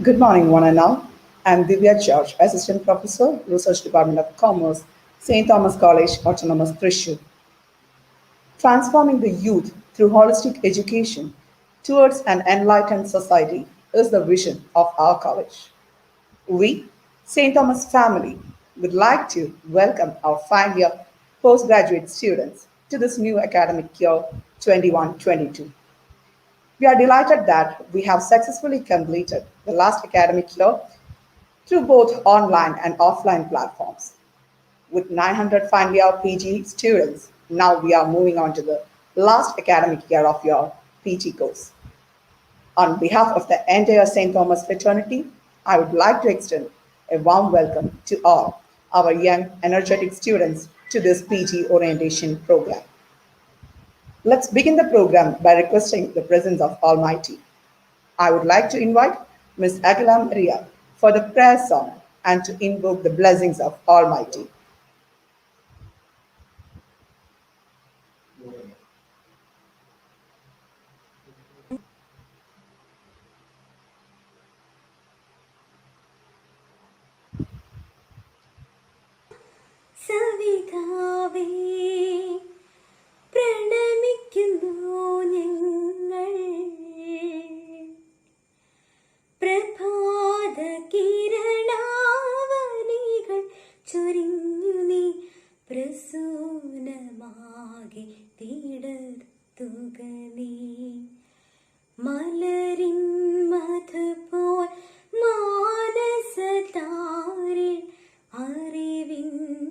Good morning, one and all. I'm Divya George, Assistant Professor, Research Department of Commerce, St. Thomas College, Autonomous Thrissur. Transforming the youth through holistic education towards an enlightened society is the vision of our college. We, St. Thomas family, would like to welcome our final-year postgraduate students to this new academic year 21-22. We are delighted that we have successfully completed the last academic year through both online and offline platforms. With 900 final year PG students, now we are moving on to the last academic year of your PG course. On behalf of the entire St. Thomas fraternity, I would like to extend a warm welcome to all our young, energetic students to this PG orientation program. Let's begin the program by requesting the presence of Almighty. I would like to invite Ms. Aguila Maria for the prayer song and to invoke the blessings of Almighty. സവിധാവേ പ്രണമിക്കുന്നു ഞങ്ങൾ പ്രഭാത കിരണാവലികൾ ചൊരിഞ്ഞു നീ പ്രസൂനമാകെ തീടത്തുക നീ മലരിൻ മധുപോൽ മാനസതാരിൽ അറിവിന്നമൃതം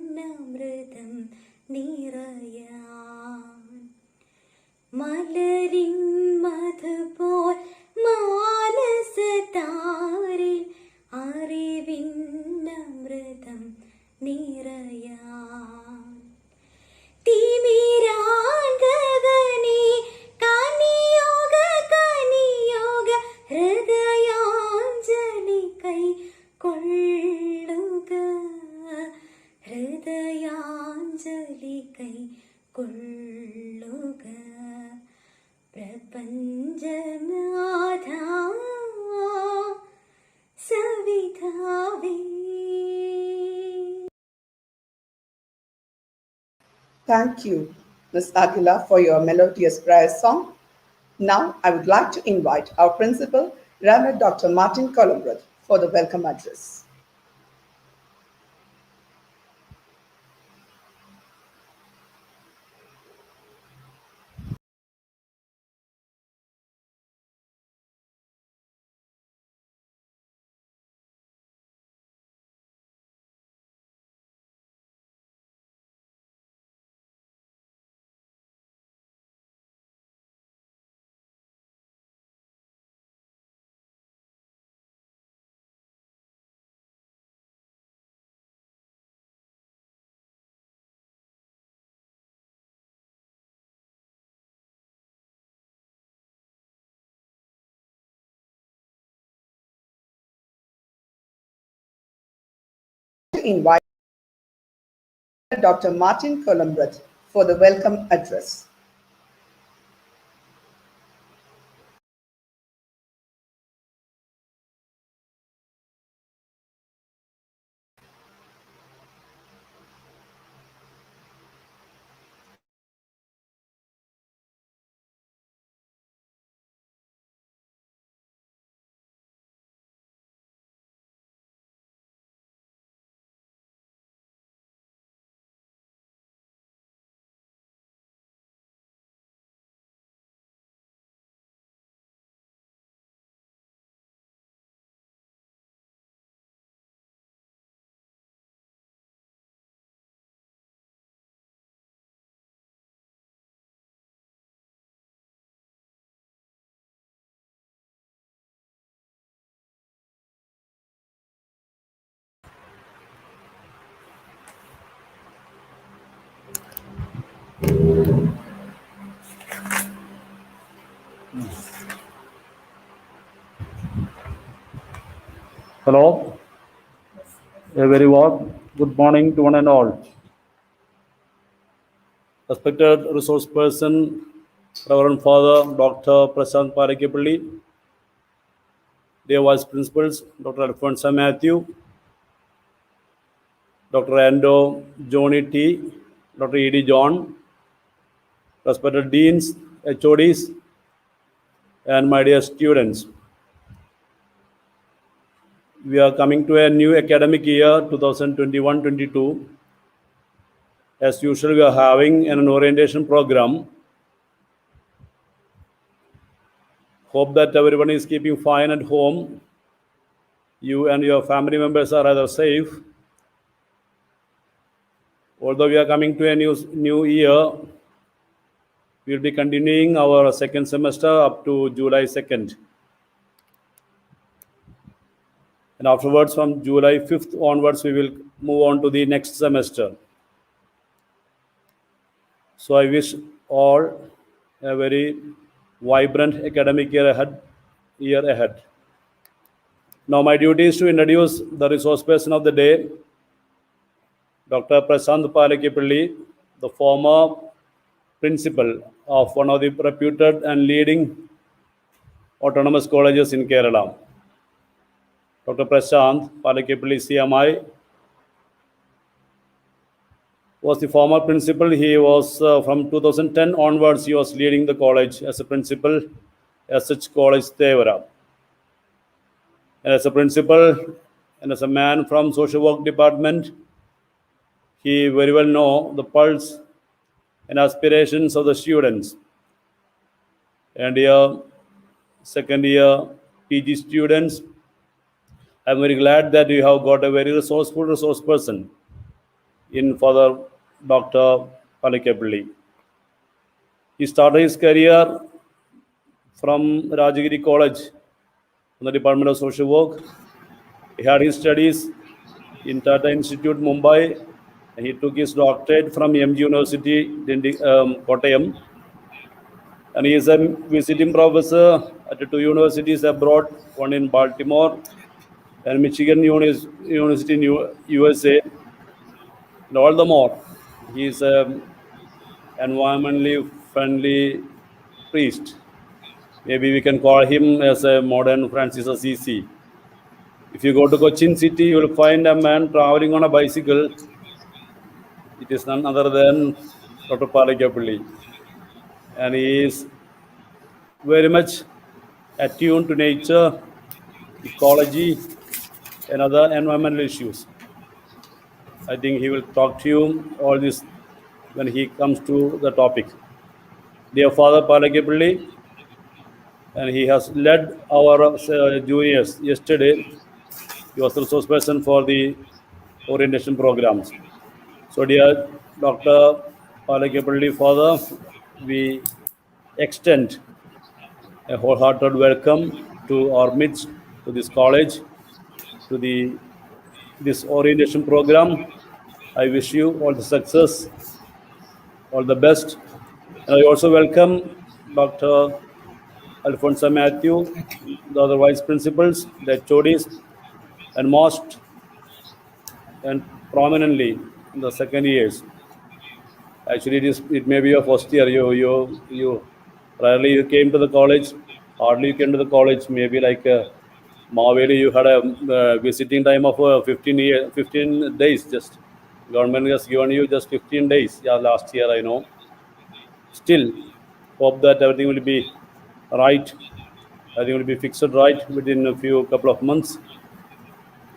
നിറയാൻ മലരിൻ മധുപോൽ മാനസതാരിൽ അറിവിന്നമൃതം നിറയാൻ തിമിരാംഗകനെ കനിയോഗ കനിയോഗ ഹൃദയാഞ്ജലി കൈ കൊള്ളുക ഹൃദയാഞ്ജലി കൈ കൊള്ളുക പ്രപഞ്ചനാഥ സവിധാവേ. Thank you, Ms. Aguila, for your melodious prayer song. Now, I would like to invite our principal, Reverend Dr. Martin Columbreth, for the welcome address. To invite Dr. Martin Columbreth for the welcome address. Hello, a very warm good morning to one and all. Respected resource person, Reverend Father Dr. Prasanth CMI, dear Vice Principals, Dr. Alfonso Matthew, Dr. Ando Johnny T, Dr. E.D. John, respected Deans, HODs, and my dear students. We are coming to a new academic year 2021-22. As usual, we are having an orientation program. Hope that everyone is keeping fine at home. You and your family members are rather safe. Although we are coming to a new year, we will be continuing our second semester up to July 2nd. And afterwards, from July 5th onwards, we will move on to the next semester. So I wish all a very vibrant academic year ahead. Now my duty is to introduce the resource person of the day, Dr. Prasanth CMI, the former principal of one of the reputed and leading autonomous colleges in Kerala. Dr. Prasanth CMI was the former principal. He was from 2010 onwards, he was leading the college as a principal at such college Thevara. And as a principal and as a man from social work department, he very well know the pulse and aspirations of the students. And here, second year PG students, I'm very glad that you have got a very resourceful resource person in Father Dr. Palikapalli. He started his career from Rajagiri College in the Department of Social Work. He had his studies in Tata Institute, Mumbai, and he took his doctorate from MG University, Kottayam. And he is a visiting professor at two universities abroad, one in Baltimore and Michigan University in USA. And all the more, he is an environmentally friendly priest. Maybe we can call him as a modern Francis Assisi. If you go to Cochin City, you will find a man traveling on a bicycle. It is none other than Dr. Palikapalli. And he is very much attuned to nature, ecology, and other environmental issues. I think he will talk to you all this when he comes to the topic. Dear Father Palikapalli, and he has led our juniors yesterday. He was the resource person for the orientation programs. So, dear Dr. Palikapalli, Father, we extend a wholehearted welcome to our midst, to this college, to this orientation program. I wish you all the success, all the best. And I also welcome Dr. Alfonso Matthew, the other vice principals, the HODs, and most and prominently in the second years. Actually, it may be your first year. You rarely you came to the college. Hardly you came to the college. Maybe like Maveli, you had a visiting time of 15 days. Just government has given you just 15 days. Yeah, last year I know. Still, hope that everything will be right. Everything will be fixed right within a couple of months.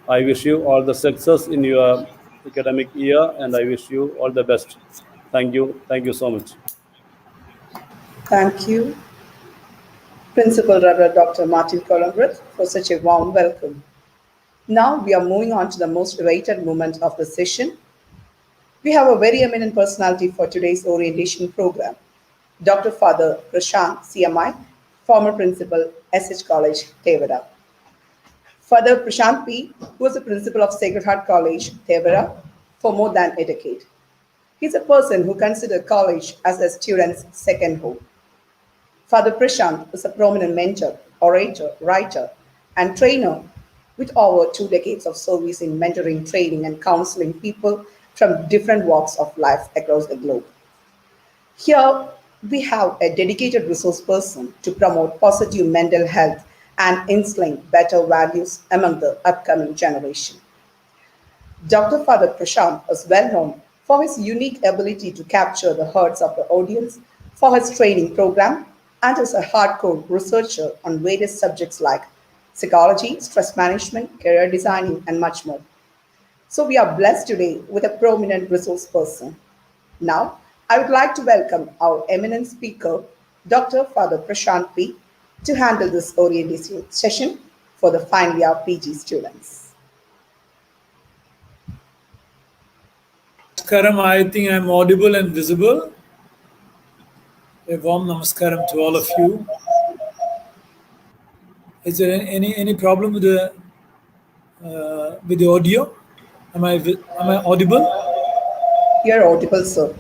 I wish you all the success in your academic year, and I wish you all the best. Thank you. Thank you so much. Thank you, Principal Reverend Dr. Martin Columbus, for such a warm welcome. Now we are moving on to the most awaited moment of the session. We have a very eminent personality for today's orientation program, Dr. Father Prasanth CMI, former principal, SH College, Thevara. Father Prasanth P, who was the principal of Sacred Heart College, Thevara, for more than a decade. He's a person who considers college as a student's second home. Father Prasanth is a prominent mentor, orator, writer, and trainer with over 2 decades of service in mentoring, training, and counseling people from different walks of life across the globe. Here, we have a dedicated resource person to promote positive mental health and instilling better values among the upcoming generation. Dr. Father Prashant is well known for his unique ability to capture the hearts of the audience, for his training program, and is a hardcore researcher on various subjects like psychology, stress management, career designing, and much more. So we are blessed today with a prominent resource person. Now, I would like to welcome our eminent speaker, Dr. Father Prashant P, to handle this orientation session for the final year PG students. Namaskaram, I think I'm audible and visible. A warm namaskaram to all of you. Is there any problem with the audio? Am I audible? You're audible, sir.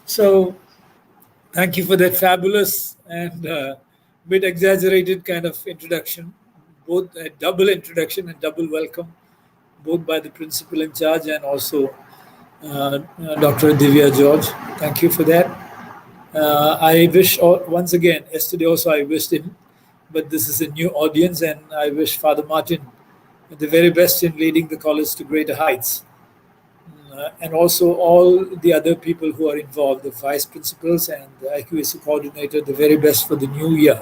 So, thank you for that fabulous and bit exaggerated kind of introduction, both a double introduction and double welcome, both by the principal in charge and also Dr. Divya George. Thank you for that. I wish once again, yesterday also I wished him, but this is a new audience, and I wish Father Martin the very best in leading the college to greater heights. And also all the other people who are involved, the vice principals and the IQAC coordinator, the very best for the new year.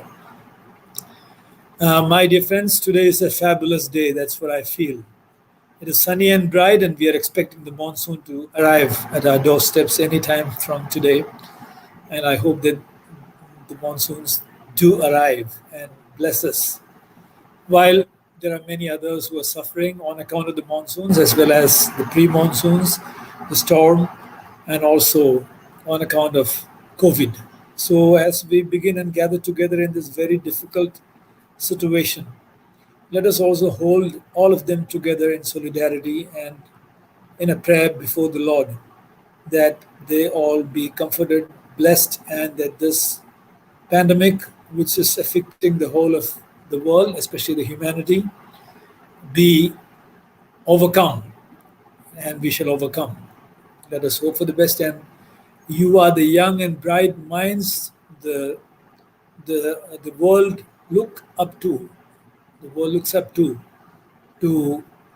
My dear friends, today is a fabulous day. That's what I feel. It is sunny and bright, and we are expecting the monsoon to arrive at our doorsteps anytime from today. And I hope that the monsoons do arrive and bless us. While there are many others who are suffering on account of the monsoons, as well as the pre-monsoons, the storm, and also on account of COVID. So as we begin and gather together in this very difficult situation, let us also hold all of them together in solidarity and in a prayer before the Lord, that they all be comforted, blessed, and that this pandemic, which is affecting the whole of the world, especially the humanity, be overcome, and we shall overcome. Let us hope for the best. And you are the young and bright minds the world look up to. The world looks up to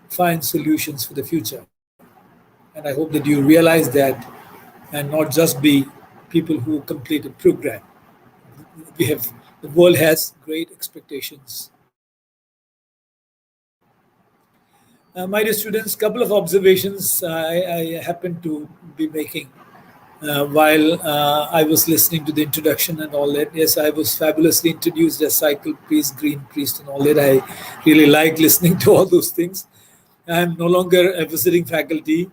find solutions for the future. And I hope that you realize that, and not just be people who complete a program. The world has great expectations. My dear students, couple of observations I happen to be making while I was listening to the introduction and all that. Yes, I was fabulously introduced as cycle priest, green priest, and all that. I really like listening to all those things. I'm no longer a visiting faculty.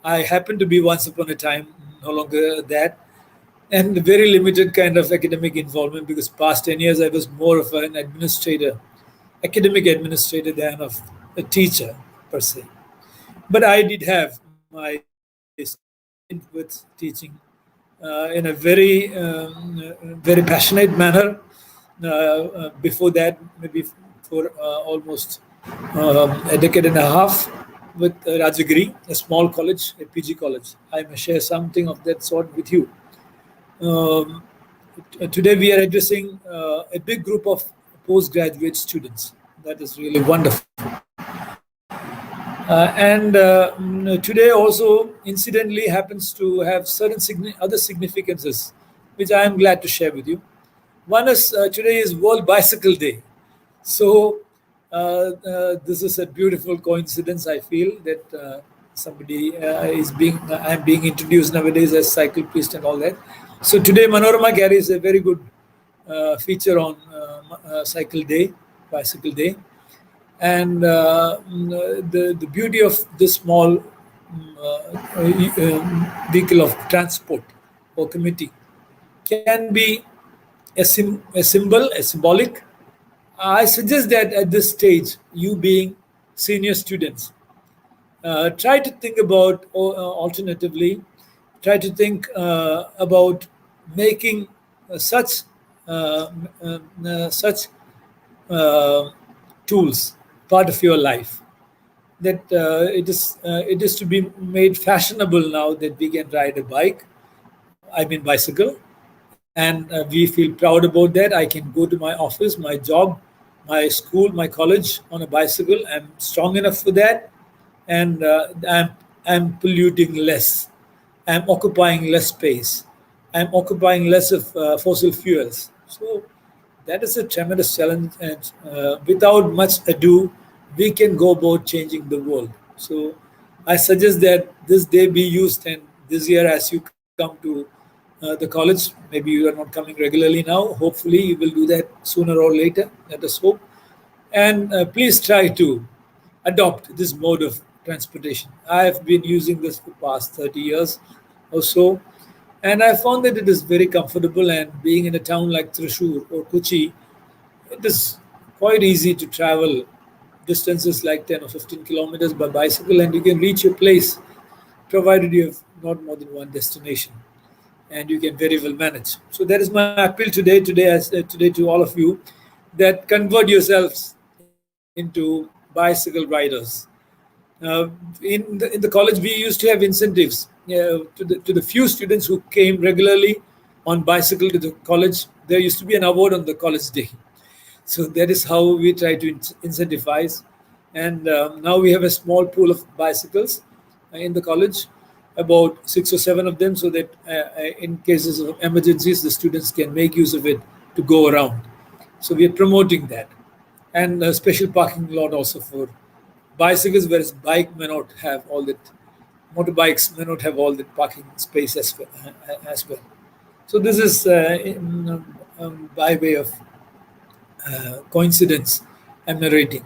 I happen to be once upon a time no longer that, and very limited kind of academic involvement, because past 10 years I was more of an administrator, academic administrator, than of a teacher per se. But I did have my stint with teaching in a very passionate manner. Before that, maybe for almost a decade and a half with Rajagiri, a small college, a PG college. I may share something of that sort with you. Today we are addressing a big group of postgraduate students. That is really wonderful. And today also incidentally happens to have certain other significances, which I am glad to share with you. One is today is World Bicycle Day. So this is a beautiful coincidence. I feel that somebody I'm being introduced nowadays as cycle priest and all that. So today Manorama carries a very good feature on Bicycle Day. And the beauty of this small vehicle of transport or committee can be a symbol, a symbolic. I suggest that at this stage, you being senior students, try to think about, alternatively, try to think about making such tools part of your life. That it is to be made fashionable now that we can ride a bike, I mean bicycle, and we feel proud about that. I can go to my office, my job, my school, my college on a bicycle. I'm strong enough for that, and I'm polluting less. I'm occupying less space. I'm occupying less of fossil fuels. So that is a tremendous challenge, and without much ado, we can go about changing the world. So I suggest that this day be used, and this year, as you come to the college, maybe you are not coming regularly now. Hopefully, you will do that sooner or later. Let us hope. And please try to adopt this mode of transportation. I have been using this for past 30 years or so, and I found that it is very comfortable. And being in a town like Thrissur or Kochi, it is quite easy to travel distances like 10 or 15 kilometers by bicycle, and you can reach your place provided you have not more than one destination, and you can very well manage. So that is my appeal today to all of you, that convert yourselves into bicycle riders. In the college, we used to have incentives to the few students who came regularly on bicycle to the college. There used to be an award on the college day. So that is how we try to incentivize. And now we have a small pool of bicycles in the college, about 6 or 7 of them, so that in cases of emergencies, the students can make use of it to go around. So we are promoting that. And a special parking lot also for bicycles, whereas bike may not have all that, motorbikes may not have all that parking space as well. So this is by way of coincidence I'm narrating.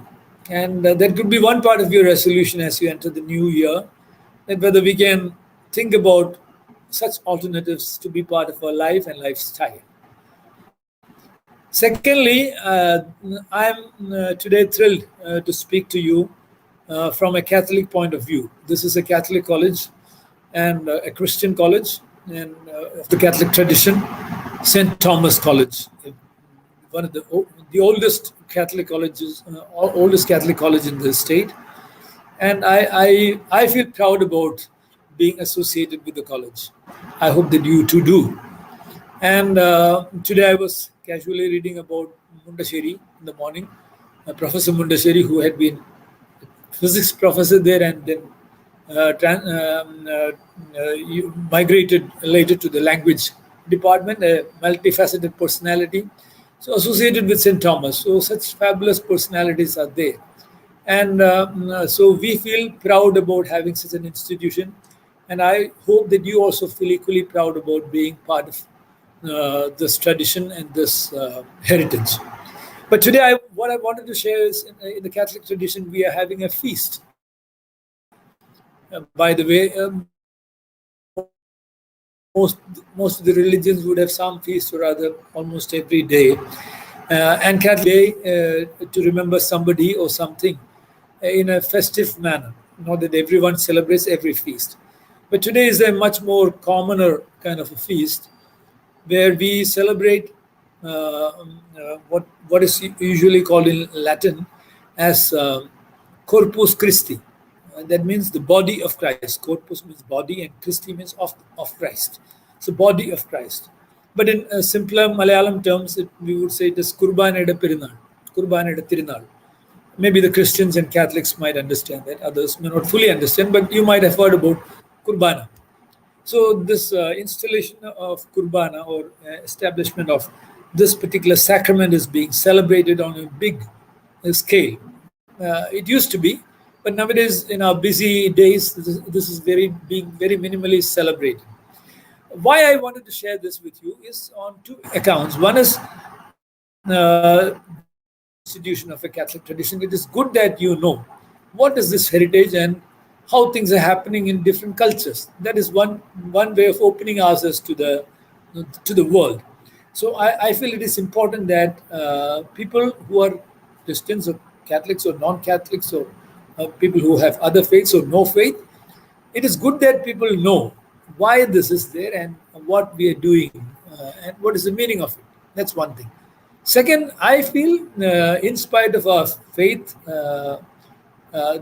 And that could be one part of your resolution as you enter the new year, that whether we can think about such alternatives to be part of our life and lifestyle. Secondly, I'm today thrilled to speak to you from a Catholic point of view. This is a Catholic college and a Christian college, and of the Catholic tradition, St. Thomas College, one of the oldest Catholic colleges, oldest Catholic college in the state. And I feel proud about being associated with the college. I hope that you too do. And today I was casually reading about Mundasheri in the morning, Professor Mundasheri, who had been physics professor there and then migrated later to the language department, a multifaceted personality. So associated with St. Thomas. So such fabulous personalities are there. And so we feel proud about having such an institution. And I hope that you also feel equally proud about being part of this tradition and this heritage. But today, what I wanted to share is in the Catholic tradition, we are having a feast. By the way, most of the religions would have some feast or other almost every day. And Catholic Day to remember somebody or something in a festive manner. Not that everyone celebrates every feast. But today is a much more commoner kind of a feast where we celebrate what is usually called in Latin as Corpus Christi. That means the body of Christ. Corpus means body and Christi means of Christ. So body of Christ. But in simpler Malayalam terms, we would say it is Kurbaneda Pirinal. Kurbaneda Tirunal. Maybe the Christians and Catholics might understand that. Others may not fully understand, but you might have heard about Kurbana. So this installation of Kurbana or establishment of this particular sacrament is being celebrated on a big scale. It used to be, but nowadays in our busy days, this is being very minimally celebrated. Why I wanted to share this with you is on 2 accounts. One is institution of a Catholic tradition. It is good that you know what is this heritage and how things are happening in different cultures. That is one way of opening ourselves to the world. So I feel it is important that people who are Christians or Catholics or non-Catholics or people who have other faiths or no faith, it is good that people know why this is there and what we are doing and what is the meaning of it. That's one thing. Second, I feel in spite of our faith,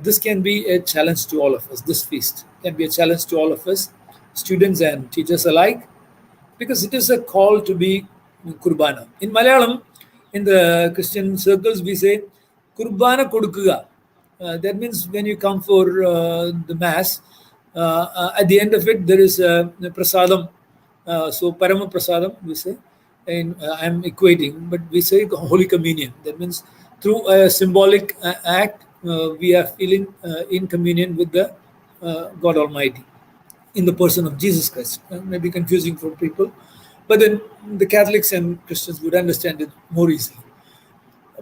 this can be a challenge to all of us. This feast can be a challenge to all of us, students and teachers alike. because it is a call to be kurbana. In Malayalam, in the Christian circles, we say kurbana kodukuga. That means when you come for the mass, at the end of it there is prasadam. So parama prasadam we say, and I'm equating, but we say Holy Communion. That means through a symbolic act, we are feeling in communion with the God Almighty in the person of Jesus Christ. May be confusing for people, but then the Catholics and Christians would understand it more easily.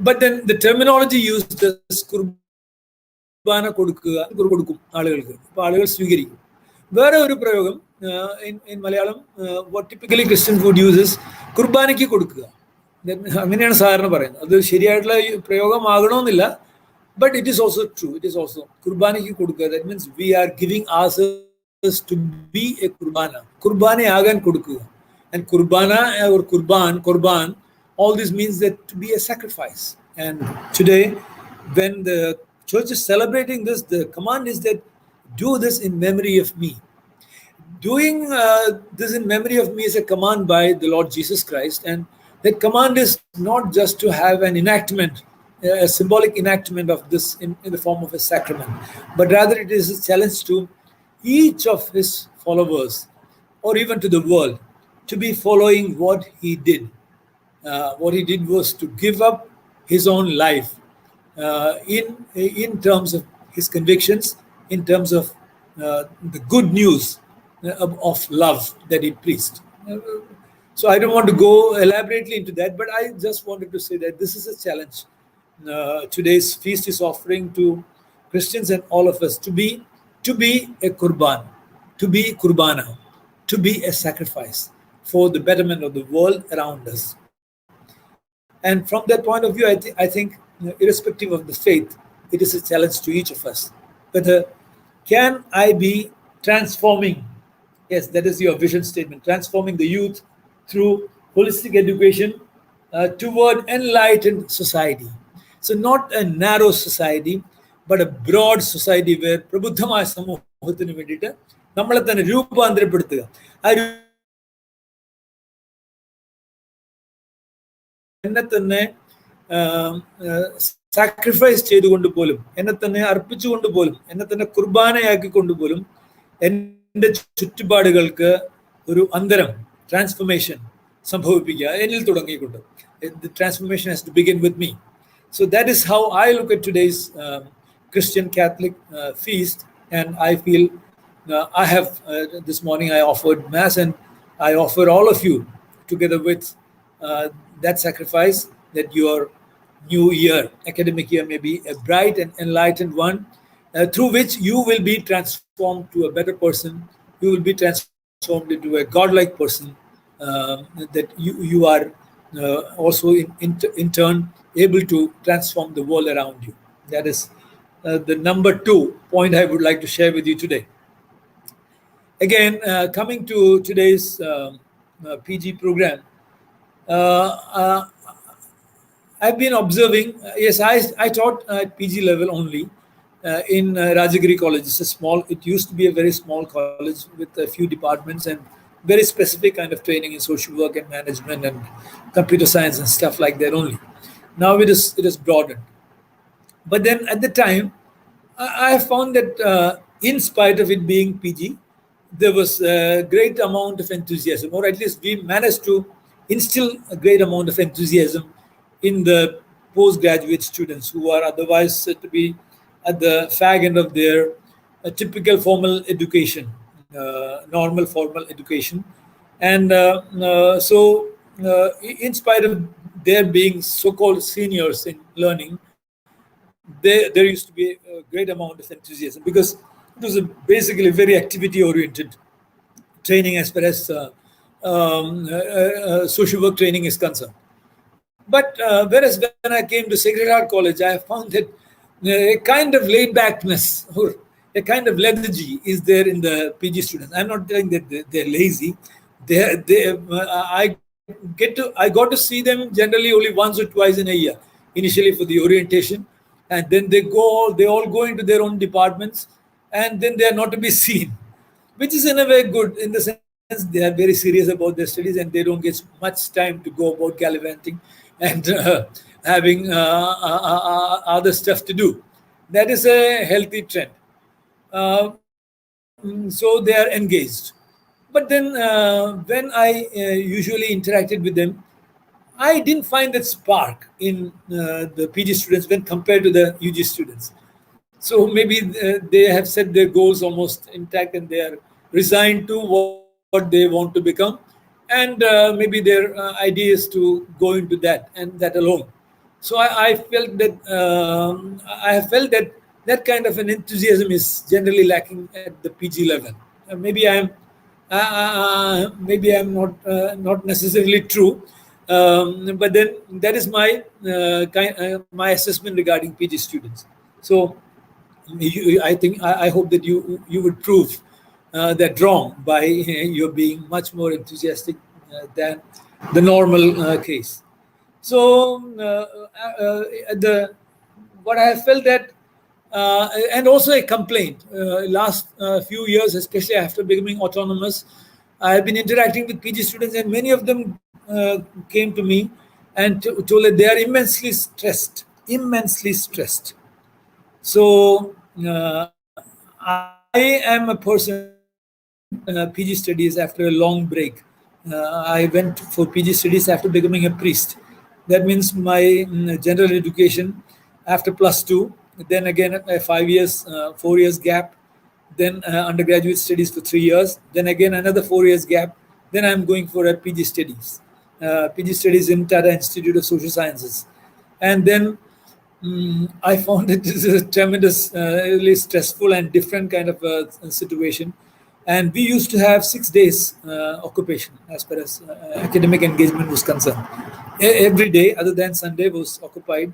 But then the terminology used is കുർബാന കൊടുക്കുക, കൊടുക്കും ആളുകൾക്ക്, അപ്പോൾ ആളുകൾ സ്വീകരിക്കും. വേറെ ഒരു പ്രയോഗം in Malayalam, what typically Christians would use is കുർബാനയ്ക്ക് കൊടുക്കുക. അങ്ങനെയാണ് സാധാരണ പറയുന്നത്. അത് ശരിയായിട്ടുള്ള പ്രയോഗമാകണമെന്നില്ല, but it is also true. It is also കുർബാനയ്ക്ക് കൊടുക്കുക. That means we are giving ourselves to be a kurbana. കുർബാനയാകാൻ കൊടുക്കുക. And kurbana or kurban, all this means that to be a sacrifice. And today, when the church is celebrating this, the command is that do this in memory of me. Doing this in memory of me is a command by the Lord Jesus Christ, and that command is not just to have an enactment, a symbolic enactment of this in the form of a sacrament, but rather it is a challenge to each of his followers, or even to the world, to be following what he did. What he did was to give up his own life in terms of his convictions, in terms of the good news of love that he preached. So I don't want to go elaborately into that, but I just wanted to say that this is a challenge today's feast is offering to Christians and all of us to be a kurban, to be kurbana, to be a sacrifice for the betterment of the world around us. And from that point of view, I think irrespective of the faith, it is a challenge to each of us. Whether can I be transforming? Yes, that is your vision statement. Transforming the youth through holistic education toward enlightened society. So not a narrow society, but a broad society where പ്രബുദ്ധമായ സമൂഹത്തിന് വേണ്ടിയിട്ട് നമ്മളെ തന്നെ രൂപാന്തരപ്പെടുത്തുക. എന്നെ തന്നെ sacrifice ചെയ്തുകൊണ്ട് പോലും, എന്നെ തന്നെ അർപ്പിച്ചുകൊണ്ട് പോലും, എന്നെ തന്നെ കുർബാനയാക്കിക്കൊണ്ട് പോലും എൻ്റെ ചുറ്റുപാടുകൾക്ക് ഒരു അന്തരം, ട്രാൻസ്ഫർമേഷൻ സംഭവിപ്പിക്കുക എന്നിൽ തുടങ്ങിക്കൊണ്ട്. The transformation has to begin with me. So that is how I look at today's Christian Catholic feast, and I feel I have this morning I offered Mass, and I offer all of you together with that sacrifice, that your new year, academic year, may be a bright and enlightened one, through which you will be transformed to a better person. You will be transformed into a godlike person, that you are also in turn able to transform the world around you. That is the number 2 point I would like to share with you today. Again, coming to today's PG program, I've been observing, yes, I taught at PG level only in Rajagiri College. It used to be a very small college with a few departments and very specific kind of training in social work and management and computer science and stuff like that only. Now it is broadened. But then at the time, I found that in spite of it being PG, there was a great amount of enthusiasm, or at least we managed to instill a great amount of enthusiasm in the postgraduate students who are otherwise said to be at the fag end of their typical formal education, normal formal education. And so in spite of their being so-called seniors in learning, there used to be a great amount of enthusiasm, because it was basically very activity-oriented training as far as social work training is concerned. But whereas when I came to Sacred Heart College, I found that a kind of laid-backness or a kind of lethargy is there in the PG students. I'm not telling that they're lazy. I got to see them generally only once or twice in a year, initially for the orientation, and then they all go into their own departments, and then they are not to be seen, which is in a way good, in the sense they are very serious about their studies and they don't get much time to go about gallivanting and having other stuff to do. That is a healthy trend. So they are engaged. But then when I usually interacted with them, I didn't find that spark in the PG students when compared to the UG students. So maybe they have set their goals almost intact and they are resigned to what they want to become. And maybe their idea is to go into that and that alone. So I felt that I have felt that that kind of an enthusiasm is generally lacking at the PG level. Maybe I'm not necessarily true, but then that is my my assessment regarding PG students. So I hope that you would prove that wrong by your being much more enthusiastic than the normal case. So the what I have felt that and also a complaint last few years, especially after becoming autonomous, I have been interacting with PG students, and many of them came to me and told that they are immensely stressed. So I am a person PG studies after a long break. I went for PG studies after becoming a priest. That means my general education after +2, then again a 5 years, 4 years gap, then undergraduate studies for 3 years, then again another 4 years gap. Then I'm going for a PG studies, PG studies in Tata Institute of Social Sciences, and then I found it is a tremendously stressful and different kind of situation. And we used to have 6 days occupation as far as academic engagement was concerned. Every day other than Sunday was occupied.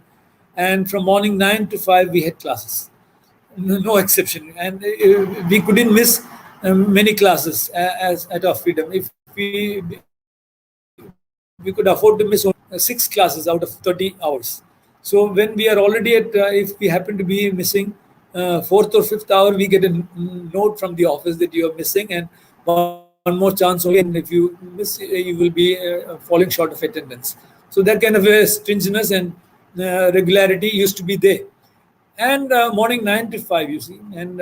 And from morning 9 to 5, we had classes. No exception. And we couldn't miss many classes as at our freedom. If we could afford to miss only 6 classes out of 30 hours. So when we are already at, if we happen to be missing 4th or 5th hour, we get a note from the office that you are missing, and one more chance only, and if you miss, you will be falling short of attendance. So that kind of a stringiness and regularity used to be there. And morning 9 to 5, you see, and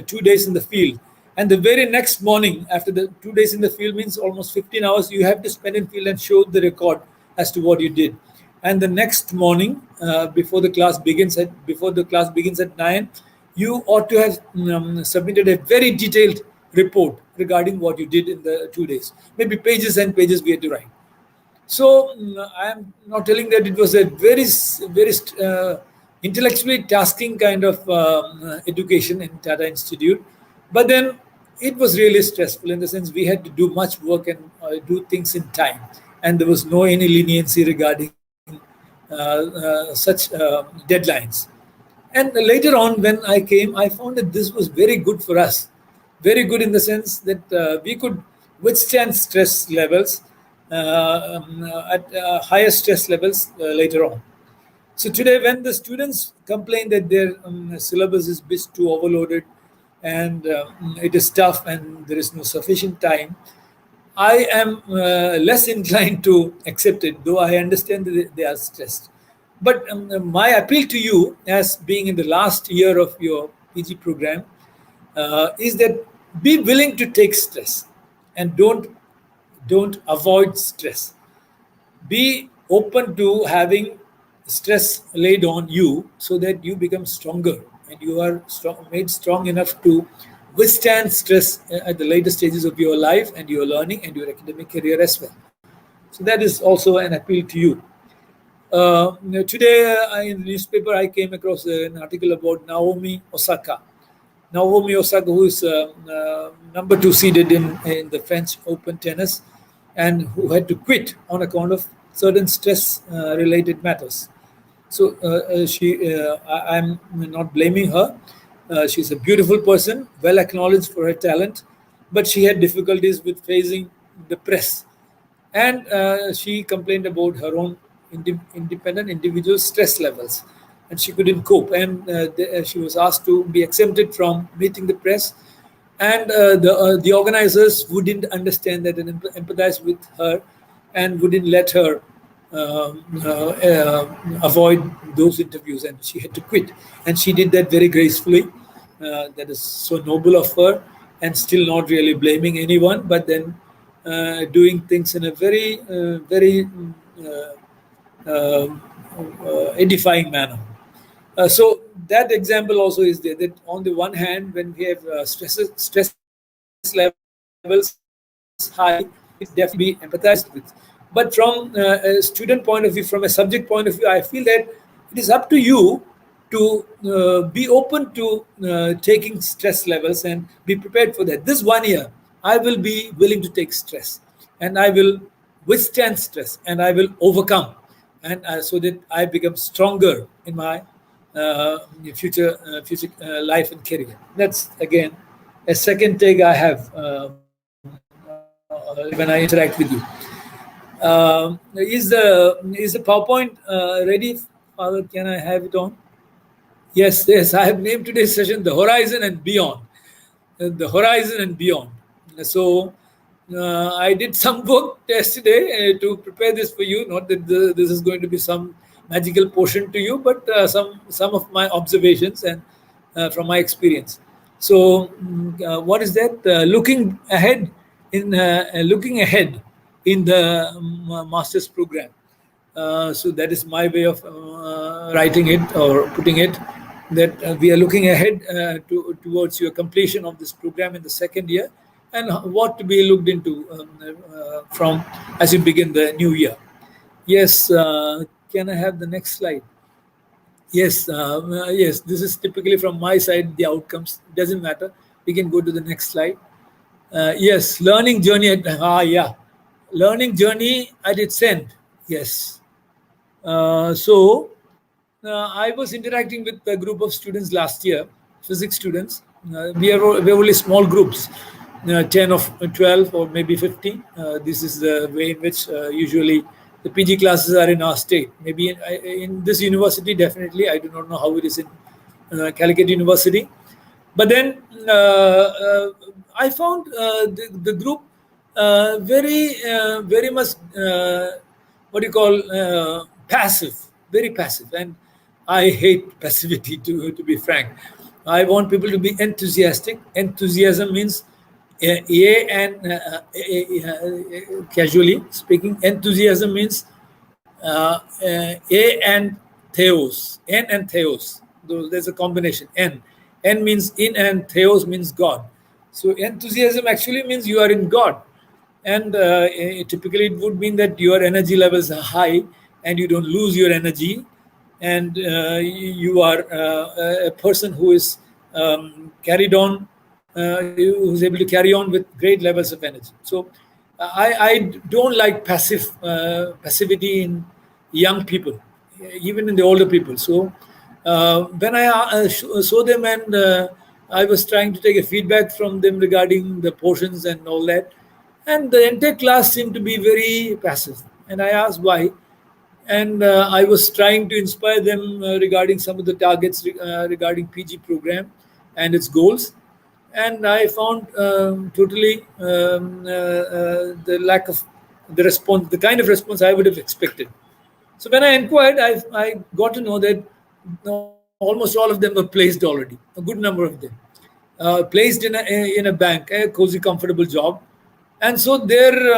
2 days in the field. And the very next morning, after the 2 days in the field means almost 15 hours, you have to spend in field and show the record as to what you did. And the next morning, before the class begins at 9, you ought to have submitted a very detailed report regarding what you did in the 2 days. Maybe pages and pages we had to write. So I am not telling that it was a very intellectually tasking kind of education in Tata Institute, but then it was really stressful in the sense we had to do much work and do things in time, and there was no any leniency regarding such deadlines. And later on, when I came, I found that this was very good for us. Very good in the sense that we could withstand stress levels at higher stress levels later on. So today, when the students complain that their syllabus is a bit too overloaded and it is tough and there is no sufficient time, I am less inclined to accept it, though I understand that they are stressed. But my appeal to you, as being in the last year of your PG program, is that be willing to take stress and don't avoid stress. Be open to having stress laid on you so that you become stronger and you are made strong enough to withstand stress at the later stages of your life and your learning and your academic career as well. So that is also an appeal to you. Today in the newspaper, I came across an article about Naomi Osaka. Naomi Osaka, who is number 2 seeded in the French Open tennis, and who had to quit on account of certain stress-related matters. So I'm not blaming her. She's a beautiful person, well acknowledged for her talent, but she had difficulties with facing the press. And she complained about her own independent individual stress levels, and she couldn't cope. And she was asked to be exempted from meeting the press. and the organizers wouldn't understand that and empathize with her, and wouldn't let her avoid those interviews, and she had to quit, and she did that very gracefully. That is so noble of her, and still not really blaming anyone, but then doing things in a very edifying manner. So that example also is there. That on the one hand, when we have stress levels high, it definitely be empathized with. But from a student point of view, from a subject point of view, I feel that it is up to you to be open to taking stress levels and be prepared for that. This 1 year, I will be willing to take stress, and I will withstand stress, and I will overcome, and so that I become stronger in my future life and career. That's again a second take I have when I interact with you. Is the PowerPoint ready, Father? Can I have it on? Yes. I have named today's session "The Horizon and Beyond." The horizon and beyond. So I did some work yesterday to prepare this for you. Not that this is going to be some magical potion to you, but some of my observations and from my experience. So what is that? Looking ahead in the master's program. So that is my way of writing it or putting it, that we are looking ahead towards your completion of this program in the second year, and what to be looked into from as you begin the new year. Yes, can I have the next slide? Yes, this is typically from my side, the outcomes. Doesn't matter. We can go to the next slide. Yes, learning journey learning journey at its end. Yes. I was interacting with a group of students last year, physics students. We are only small groups, 10 of 12 or maybe 15. This is the way in which usually the PG classes are in our state. Maybe in this university, definitely. I do not know how it is in Calicut University. But then I found the group very much what you call passive, very passive, and I hate passivity. To be frank, I want people to be enthusiastic. Enthusiasm means casually speaking, enthusiasm means a and theos, n and theos. There's a combination. N means in, and theos means God. So enthusiasm actually means you are in God, and typically it would mean that your energy levels are high and you don't lose your energy, and you are a person who is carried on, who's able to carry on with great levels of energy. So I don't like passivity in young people, even in the older people. So when I saw them, and I was trying to take a feedback from them regarding the portions and all that, and the entire class seemed to be very passive. And I asked why, and I was trying to inspire them regarding some of the targets regarding PG program and its goals, and I found totally the lack of the response, the kind of response I would have expected. So when I inquired, I got to know that almost all of them were placed already. A good number of them placed in a bank, a cozy, comfortable job, and so their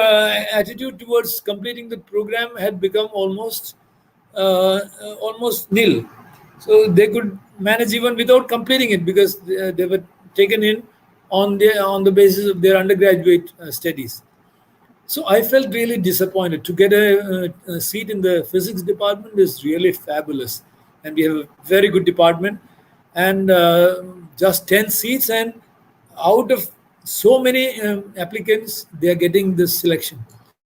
attitude towards completing the program had become almost nil. So they could manage even without completing it, because they were taken in on the basis of their undergraduate studies. So I felt really disappointed. To get a seat in the physics department is really fabulous, and we have a very good department, and just 10 seats, and out of so many applicants, they are getting this selection. So I felt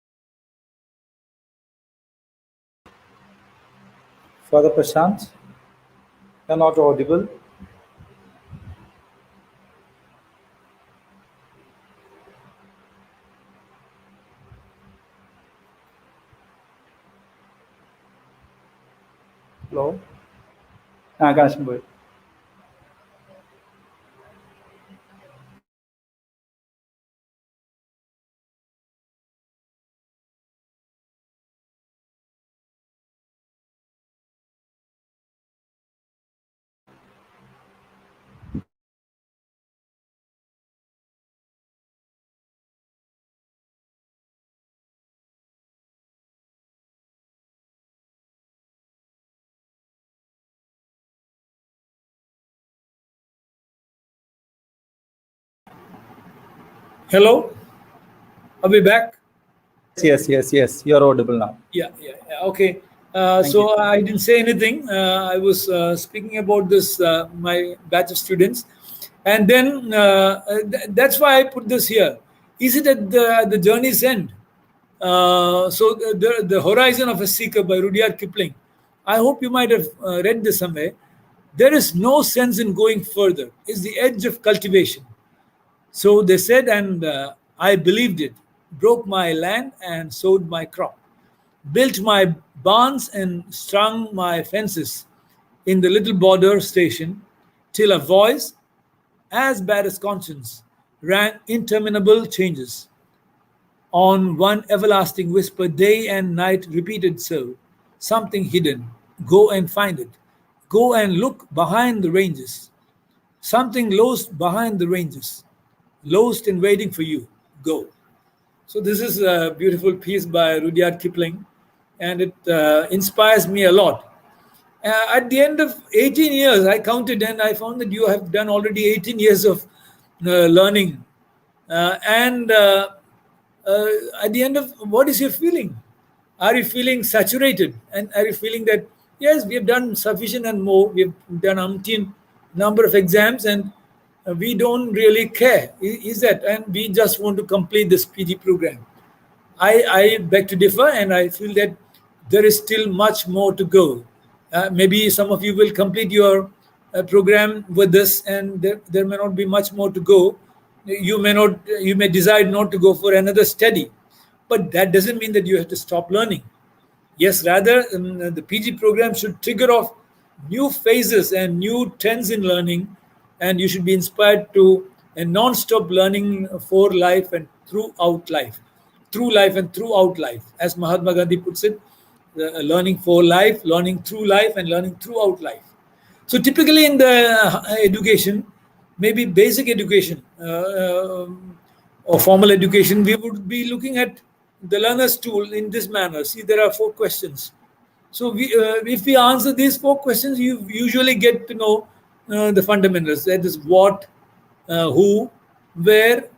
really disappointed, and Father Prashant, you're not audible. Connection പോയി. Hello? Are we back? Yes. You're audible now. Yeah. Okay. So I didn't say anything. I was speaking about this, my batch of students. And then that's why I put this here. Is it at the journey's end? So the Horizon of a Seeker by Rudyard Kipling. I hope you might have read this somewhere. There is no sense in going further. It's the edge of cultivation. So they said, and I believed it. Broke my land and sowed my crop. Built my barns and strung my fences in the little border station till a voice, as bad as conscience, rang interminable changes. On one everlasting whisper, day and night repeated so. Something hidden. Go and find it. Go and look behind the ranges. Something lost behind the ranges. Lost and waiting for you. Go. So this is a beautiful piece by Rudyard Kipling, and it inspires me a lot. At the end of 18 years, I counted and I found that you have done already 18 years of learning. And at the end of, what is your feeling? Are you feeling saturated? And are you feeling that, yes, we have done sufficient and more, we have done umpteen number of exams, and we don't really care? Is that, and we just want to complete this PG program? I beg to differ, and I feel that there is still much more to go. Maybe some of you will complete your program with this, and there may not be much more to go. You may decide not to go for another study, but that doesn't mean that you have to stop learning. Yes, rather, the PG program should trigger off new phases and new trends in learning, and you should be inspired to a non-stop learning for life and throughout life, through life and throughout life. As Mahatma Gandhi puts it, learning for life, learning through life, and learning throughout life. So typically in the education, maybe basic education or formal education, we would be looking at the learner's tool in this manner. See, there are 4 questions. So if we answer these 4 questions, you usually get to know the fundamentals. That is what, who, where,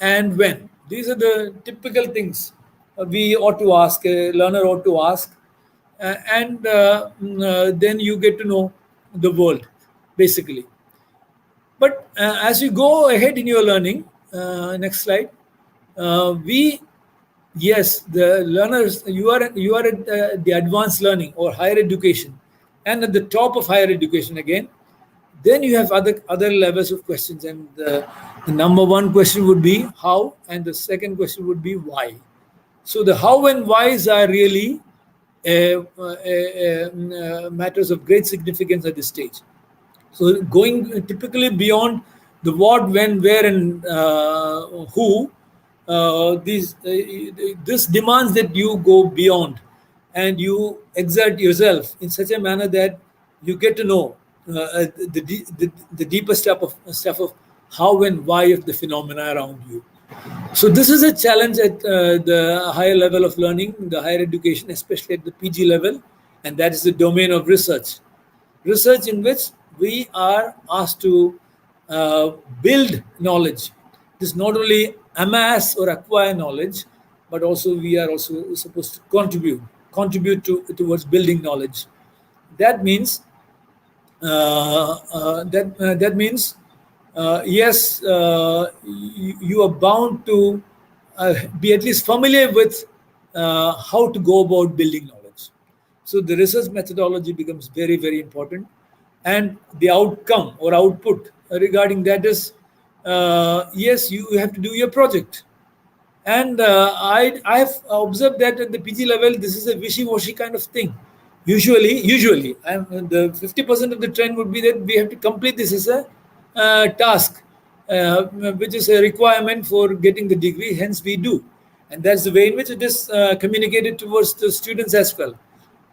and when. These are the typical things we ought to ask, a learner ought to ask. Then you get to know the world, basically. But as you go ahead in your learning, next slide, yes, the learners, you are at the advanced learning or higher education, and at the top of higher education again. Then you have other levels of questions, and the number 1 question would be how, and the second question would be why. So the how and whys are really matters of great significance at this stage. So going typically beyond the what, when, where, and who, this demands that you go beyond and you exert yourself in such a manner that you get to know the deeper stuff of how and why of the phenomena around you. So this is a challenge at the higher level of learning, the higher education, especially at the PG level, and that is the domain of research. Research in which we are asked to build knowledge. This not only amass or acquire knowledge, but also we are also supposed to contribute towards building knowledge. That means yes, you are bound to be at least familiar with how to go about building knowledge. So the research methodology becomes very, very important, and the outcome or output regarding that is yes, you have to do your project. And I have observed that at the PG level, this is a wishy-washy kind of thing. Usually, the 50% of the trend would be that we have to complete this as a task, which is a requirement for getting the degree. Hence, we do, and that's the way in which it is communicated towards the students as well.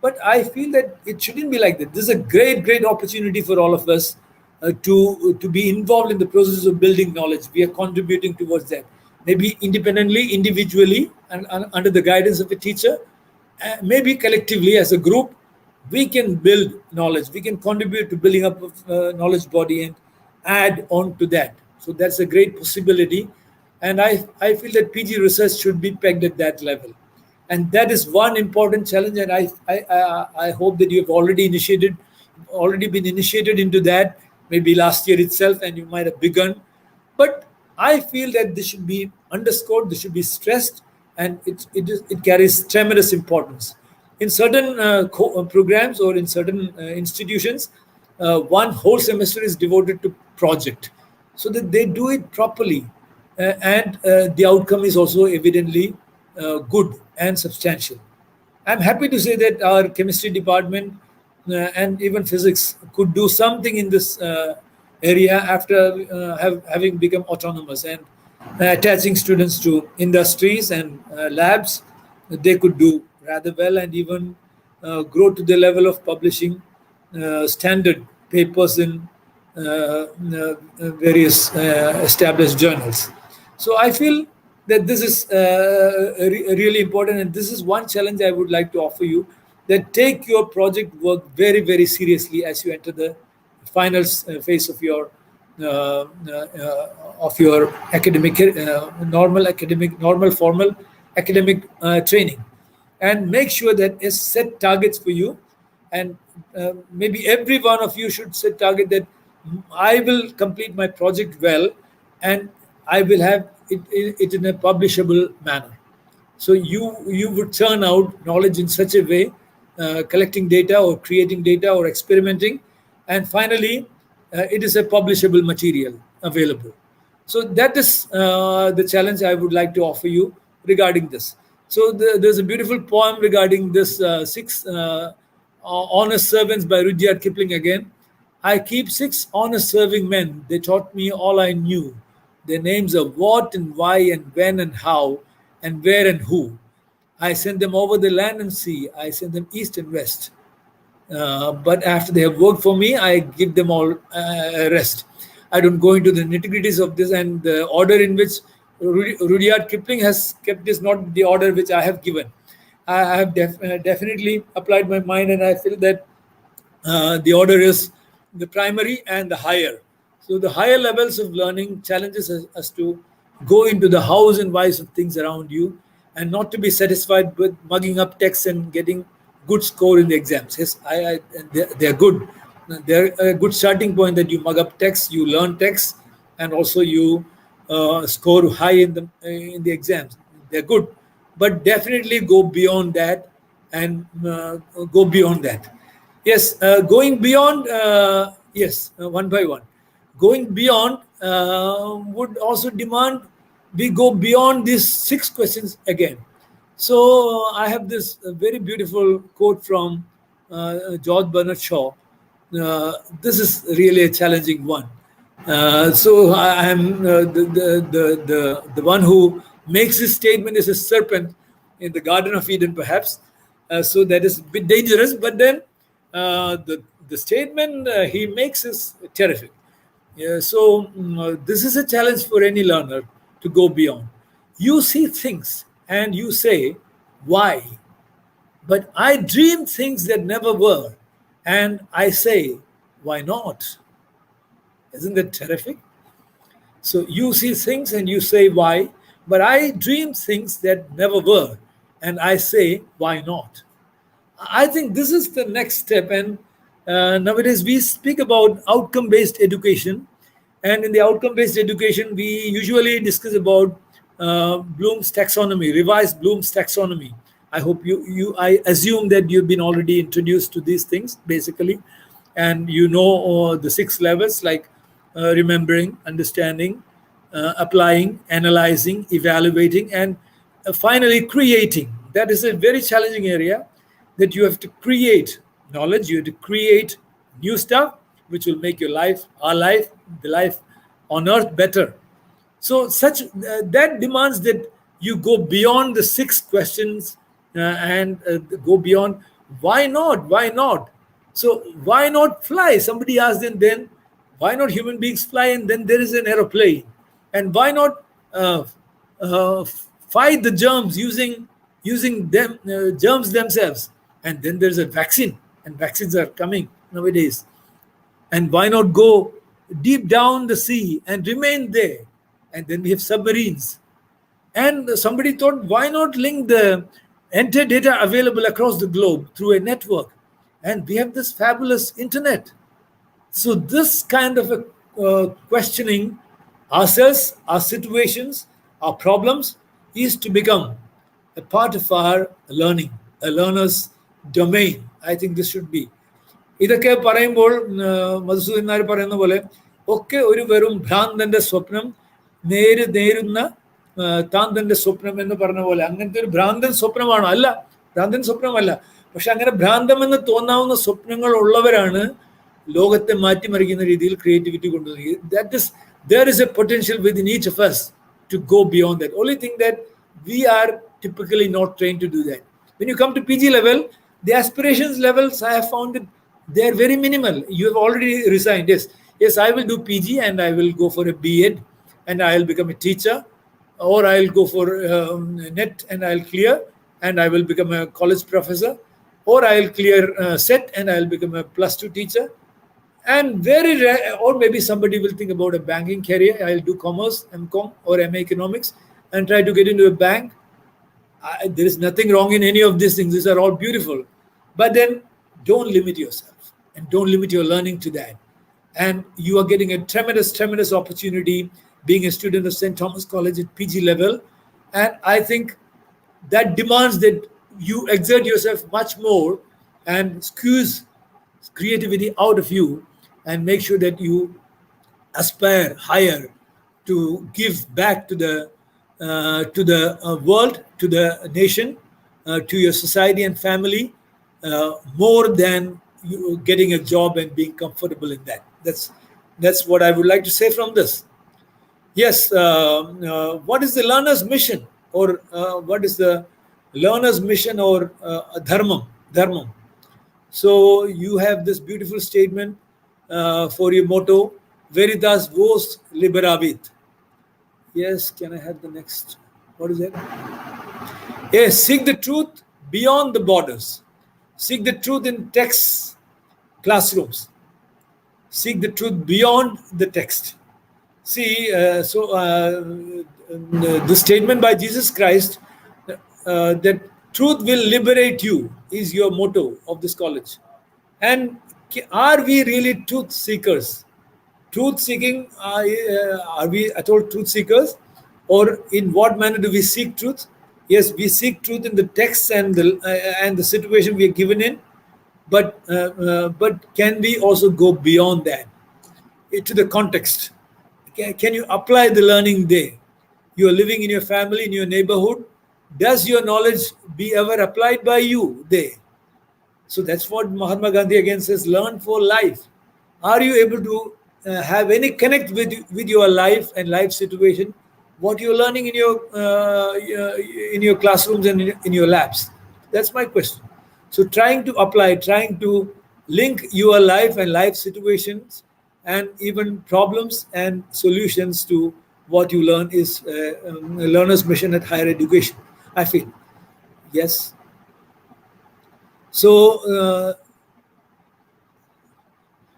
But I feel that it shouldn't be like that. This is a great opportunity for all of us to be involved in the process of building knowledge. We are contributing towards that, maybe independently, individually, and under the guidance of a teacher, maybe collectively as a group. We can build knowledge. We can contribute to building up of knowledge body and add on to that. So that's a great possibility, and I feel that PG research should be pegged at that level, and that is one important challenge. And I hope that you have already been initiated into that, maybe last year itself, and you might have begun. But I feel that this should be underscored, this should be stressed, and it carries tremendous importance. In certain programs or in certain institutions, one whole semester is devoted to project, so that they do it properly, and the outcome is also evidently good and substantial. I'm happy to say that our chemistry department and even physics could do something in this area after having become autonomous and attaching students to industries and labs. They could do rather well and even grow to the level of publishing standard papers in various established journals. So I feel that this is really important, and this is one challenge I would like to offer you, that take your project work very seriously as you enter the final phase of your academic normal formal academic training, and make sure that it's set targets for you. And maybe every one of you should set target that I will complete my project well, and I will have it in a publishable manner. So you would churn out knowledge in such a way, collecting data or creating data or experimenting, and finally it is a publishable material available. So that is the challenge I would like to offer you regarding this. So there's a beautiful poem regarding this six honest servants by Rudyard Kipling again. I keep 6 honest serving men. They taught me all I knew. Their names are what and why and when and how and where and who. I send them over the land and sea. I send them east and west. But after they have worked for me, I give them all rest. I don't go into the nitty-gritties of this, and the order in which Rudyard Kipling has kept is not the order which I have given. I have definitely applied my mind, and I feel that the order is the primary and the higher. So the higher levels of learning challenges us to go into the hows and whys of things around you, and not to be satisfied with mugging up texts and getting good score in the exams. Yes, they're good. They're a good starting point, that you mug up texts, you learn texts, and also you score high in the exams. They're good, but definitely go beyond that and go beyond that. Yes, going beyond. Yes, one by one. Going beyond would also demand we go beyond these 6 questions again. So I have this very beautiful quote from George Bernard Shaw. This is really a challenging one. So I am the one who makes this statement is a serpent in the Garden of Eden, perhaps. So that is a bit dangerous, but then the statement he makes is terrific. Yeah, so this is a challenge for any learner to go beyond. You see things and you say, why? But I dream things that never were, and I say, why not? Isn't that terrific? So you see things and you say, why? But I dream things that never were, and I say, why not? I think this is the next step. And nowadays we speak about outcome-based education. And in the outcome-based education, we usually discuss about Bloom's taxonomy, revised Bloom's taxonomy. I hope I assume that you've been already introduced to these things, basically. And you know the 6 levels, like remembering, understanding, applying, analyzing, evaluating, and finally creating. That is a very challenging area. that you have to create knowledge, you have to create new stuff which will make your life, our life, the life on earth better. So that demands that you go beyond the 6 questions and go beyond why not? Why not? So why not fly? Somebody asked them then, why not human beings fly and then there is an aeroplane? And why not uh, uh, fight the germs using them germs themselves? And then there's a vaccine, and vaccines are coming nowadays. And why not go deep down the sea and remain there? And then we have submarines. And somebody thought, why not link the entire data available across the globe through a network? And we have this fabulous internet. So this kind of a questioning ourselves, our situations, our problems is to become a part of our learning, a learner's domain. I think this should be. ഇതൊക്കെ പറയുമ്പോൾ മധുസൂദൻ നായർ പറയുന്ന പോലെ ഒക്കെ ഒരു വെറും ഭ്രാന്തന്റെ സ്വപ്നം നേരുന്ന താൻ തന്റെ സ്വപ്നം എന്ന് പറഞ്ഞ പോലെ അങ്ങനത്തെ ഒരു ഭ്രാന്തൻ സ്വപ്നമാണോ? അല്ല, ഭ്രാന്തൻ സ്വപ്നമല്ല. പക്ഷെ അങ്ങനെ ഭ്രാന്തമെന്ന് തോന്നാവുന്ന സ്വപ്നങ്ങൾ ഉള്ളവരാണ് ലോകത്തെ മാറ്റിമറിക്കുന്ന രീതിയിൽ ക്രിയേറ്റിവിറ്റി കൊണ്ടുവരുന്നത്. There is a potential within each of us to go beyond that. Only thing that we are typically not trained to do that. When you come to PG level, the aspirations levels, I have found that they are very minimal. You have already resigned. Yes, I will do PG and I will go for a B.Ed and I will become a teacher, or I will go for NET and I will clear and I will become a college professor, or I will clear SET and I will become a +2 teacher. And very rare, or maybe somebody will think about a banking career. I'll do commerce, MCom or MA economics, and try to get into a bank. There is nothing wrong in any of these things. These are all beautiful. But then don't limit yourself and don't limit your learning to that. And you are getting a tremendous opportunity being a student of St. Thomas College at PG level. And I think that demands that you exert yourself much more and squeeze creativity out of you and make sure that you aspire higher to give back to the world, to the nation, to your society and family, more than you getting a job and being comfortable in that. That's what I would like to say from this. Yes, what is the learner's mission, or what is the learner's mission, or dharmam? So you have this beautiful statement for your motto, Veritas vos liberavit. Yes, can I have the next? What is it? Yes, seek the truth beyond the borders. Seek the truth in texts, classrooms. Seek the truth beyond the text. See, the statement by Jesus Christ that truth will liberate you is your motto of this college. And are we really truth seekers? Truth seeking, are we at all truth seekers? Or in what manner do we seek truth? Yes, we seek truth in the text and the situation we are given in, but can we also go beyond that to the context? Can you apply the learning there? You are living in your family, in your neighborhood. Does your knowledge be ever applied by you there? So that's what Mahatma Gandhi again says, learn for life. Are you able to have any connect with your life and life situation, what you're learning in your classrooms and in your labs? That's my question. So trying to apply, trying to link your life and life situations and even problems and solutions to what you learn is a learner's mission at higher education, I feel. Yes. So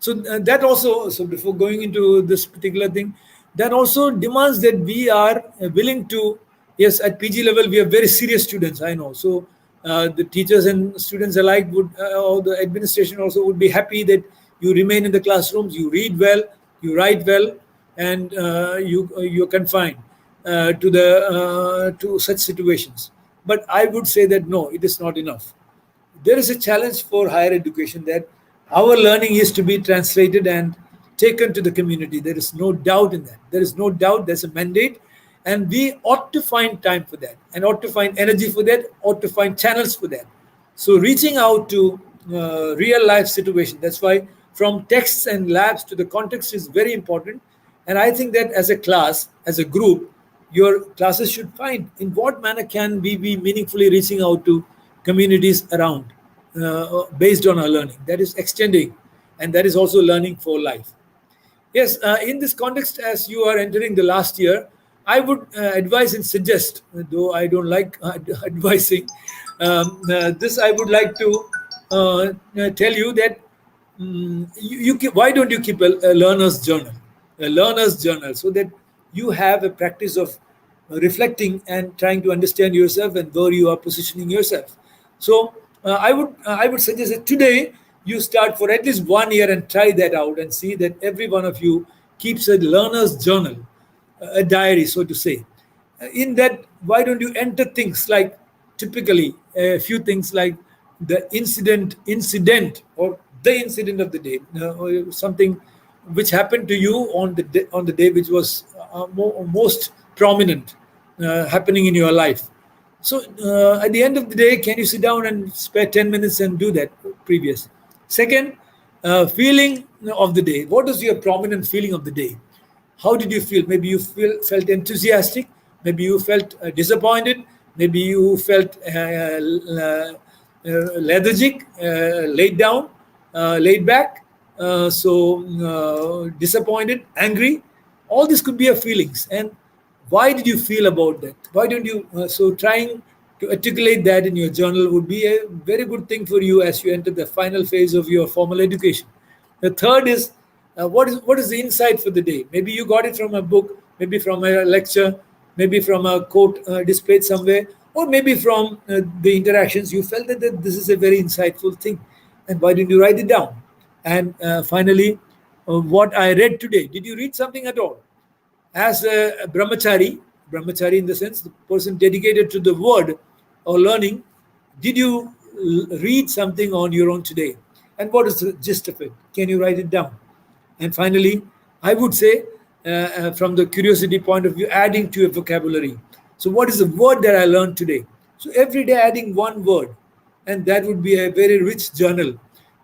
that also, so before going into this particular thing, that also demands that we are willing to, yes, at PG level, we are very serious students, I know. So the teachers and students alike would, or the administration also would be happy that you remain in the classrooms, you read well, you write well, and you're confined to such situations. But I would say that no, it is not enough. There is a challenge for higher education that our learning is to be translated and taken to the community. There is no doubt in that. There is no doubt. There's a mandate, and we ought to find time for that, and ought to find energy for that, ought to find channels for that. So reaching out to real life situation. That's why from texts and labs to the context is very important. And I think that as a class, as a group, your classes should find in what manner can we be meaningfully reaching out to communities around based on our learning. That is extending, and that is also learning for life. Yes, in this context, as you are entering the last year, I would advise and suggest, though I don't like advising, this I would like to tell you that why don't you keep a learner's journal, so that you have a practice of reflecting and trying to understand yourself and where you are positioning yourself. So I would suggest that today you start for at least 1 year and try that out and see that every one of you keeps a learner's journal, a diary, so to say. In that, why don't you enter things like typically a few things like the incident or the incident of the day, or something which happened to you on the day which was most prominent happening in your life. So at the end of the day, can you sit down and spare 10 minutes and do that previous? Second, feeling of the day. What is your prominent feeling of the day? How did you feel? Maybe you felt enthusiastic. Maybe you felt disappointed. Maybe you felt lethargic, laid down, laid back, disappointed, angry. All this could be your feelings. And why did you feel about that? Why don't you? So trying to articulate that in your journal would be a very good thing for you as you enter the final phase of your formal education. The third is what is the insight for the day? Maybe you got it from a book, maybe from a lecture, maybe from a quote displayed somewhere, or maybe from the interactions. You felt that this is a very insightful thing, and why didn't you write it down? And finally, what I read today. Did you read something at all? As a brahmachari in the sense, the person dedicated to the word or learning, did you read something on your own today? And what is the gist of it? Can you write it down? And finally, I would say, from the curiosity point of view, adding to your vocabulary. So what is the word that I learned today? So every day adding one word, and that would be a very rich journal.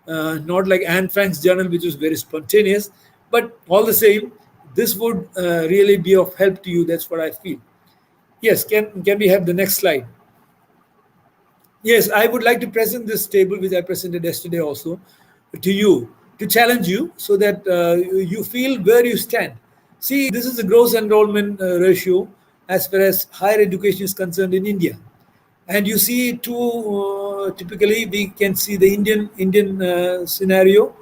Not like Anne Frank's journal, which was very spontaneous, but all the same, this would really be of help to you. That's what I feel. Yes, can we have the next slide? Yes, I would like to present this table, which I presented yesterday also, to you, to challenge you so that you feel where you stand. See, this is the gross enrollment ratio as far as higher education is concerned in India. And you see typically we can see the Indian scenario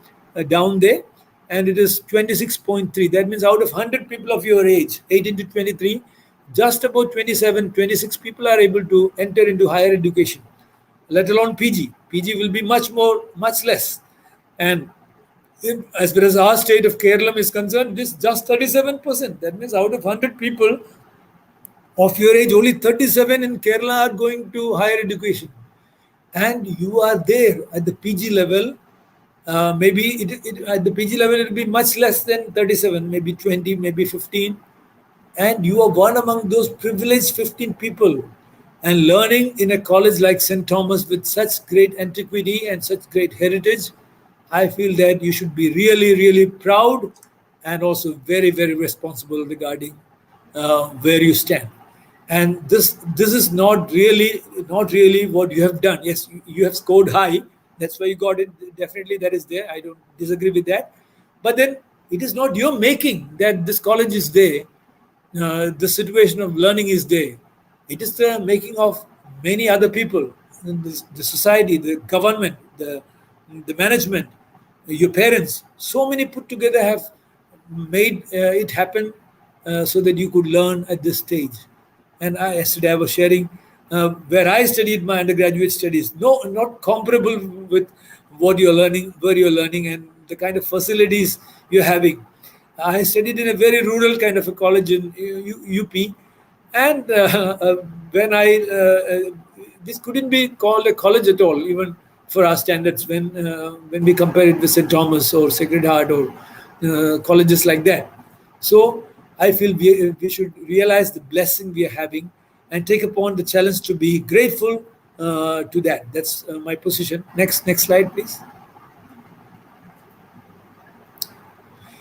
down there, and it is 26.3. That means out of 100 people of your age, 18 to 23, just about 27, 26 people are able to enter into higher education, let alone PG. PG will be much less. And as far as our state of Kerala is concerned, it is just 37%. That means out of 100 people of your age, only 37 in Kerala are going to higher education. And you are there at the PG level. Maybe at the PG level, it will be much less than 37, maybe 20, maybe 15. And you are one among those privileged 15 people. And learning in a college like St. Thomas with such great antiquity and such great heritage, I feel that you should be really, really proud and also very, very responsible regarding where you stand. And this is not really what you have done. Yes, you have scored high. That's why you got it. Definitely, that is there. I don't disagree with that. But then it is not your making that this college is there. The situation of learning is there. It is the making of many other people, the society, the government, the management, your parents. So many put together have made it happen so that you could learn at this stage. And yesterday I was sharing where I studied my undergraduate studies. No, not comparable with what you're learning, where you're learning, and the kind of facilities you're having. I studied in a very rural kind of a college in UP, and when this couldn't be called a college at all, even for our standards, when we compare it with St. Thomas or Sacred Heart or colleges like that. So I feel we should realize the blessing we are having and take upon the challenge to be grateful to that. That's my position. Next slide, please.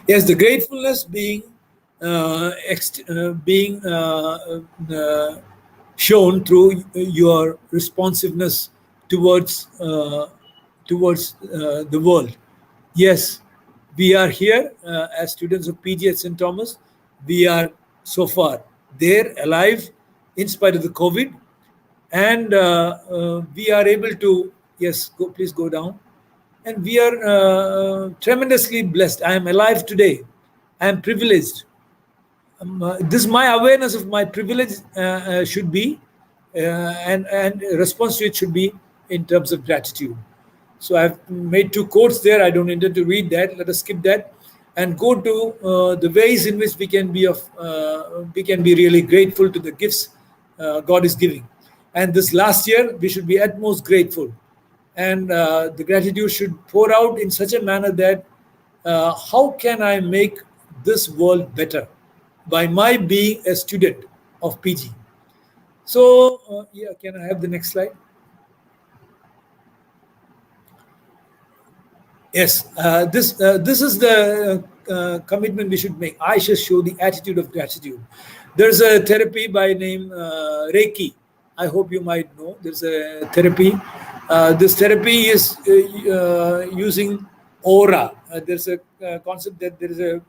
Yes, the gratefulness being shown through your responsiveness towards the world. Yes, we are here as students of PG at St. Thomas. We are so far there, alive, in spite of the COVID, and we are able to. Yes, please go down. And we are tremendously blessed. I am alive today. I am privileged. This my awareness of my privilege should be, and response to it should be in terms of gratitude. So I've made 2 quotes there. I don't intend to read that. Let us skip that and go to the ways in which we can be really grateful to the gifts God is giving. And this last year, we should be at most grateful. And the gratitude should pour out in such a manner that how can I make this world better by my being a student of PG? So, yeah, can I have the next slide? Yes, this is the commitment we should make. I should show the attitude of gratitude. There's a therapy by name Reiki. I hope you might know. There's a therapy. This therapy is using aura. There's a concept that there is an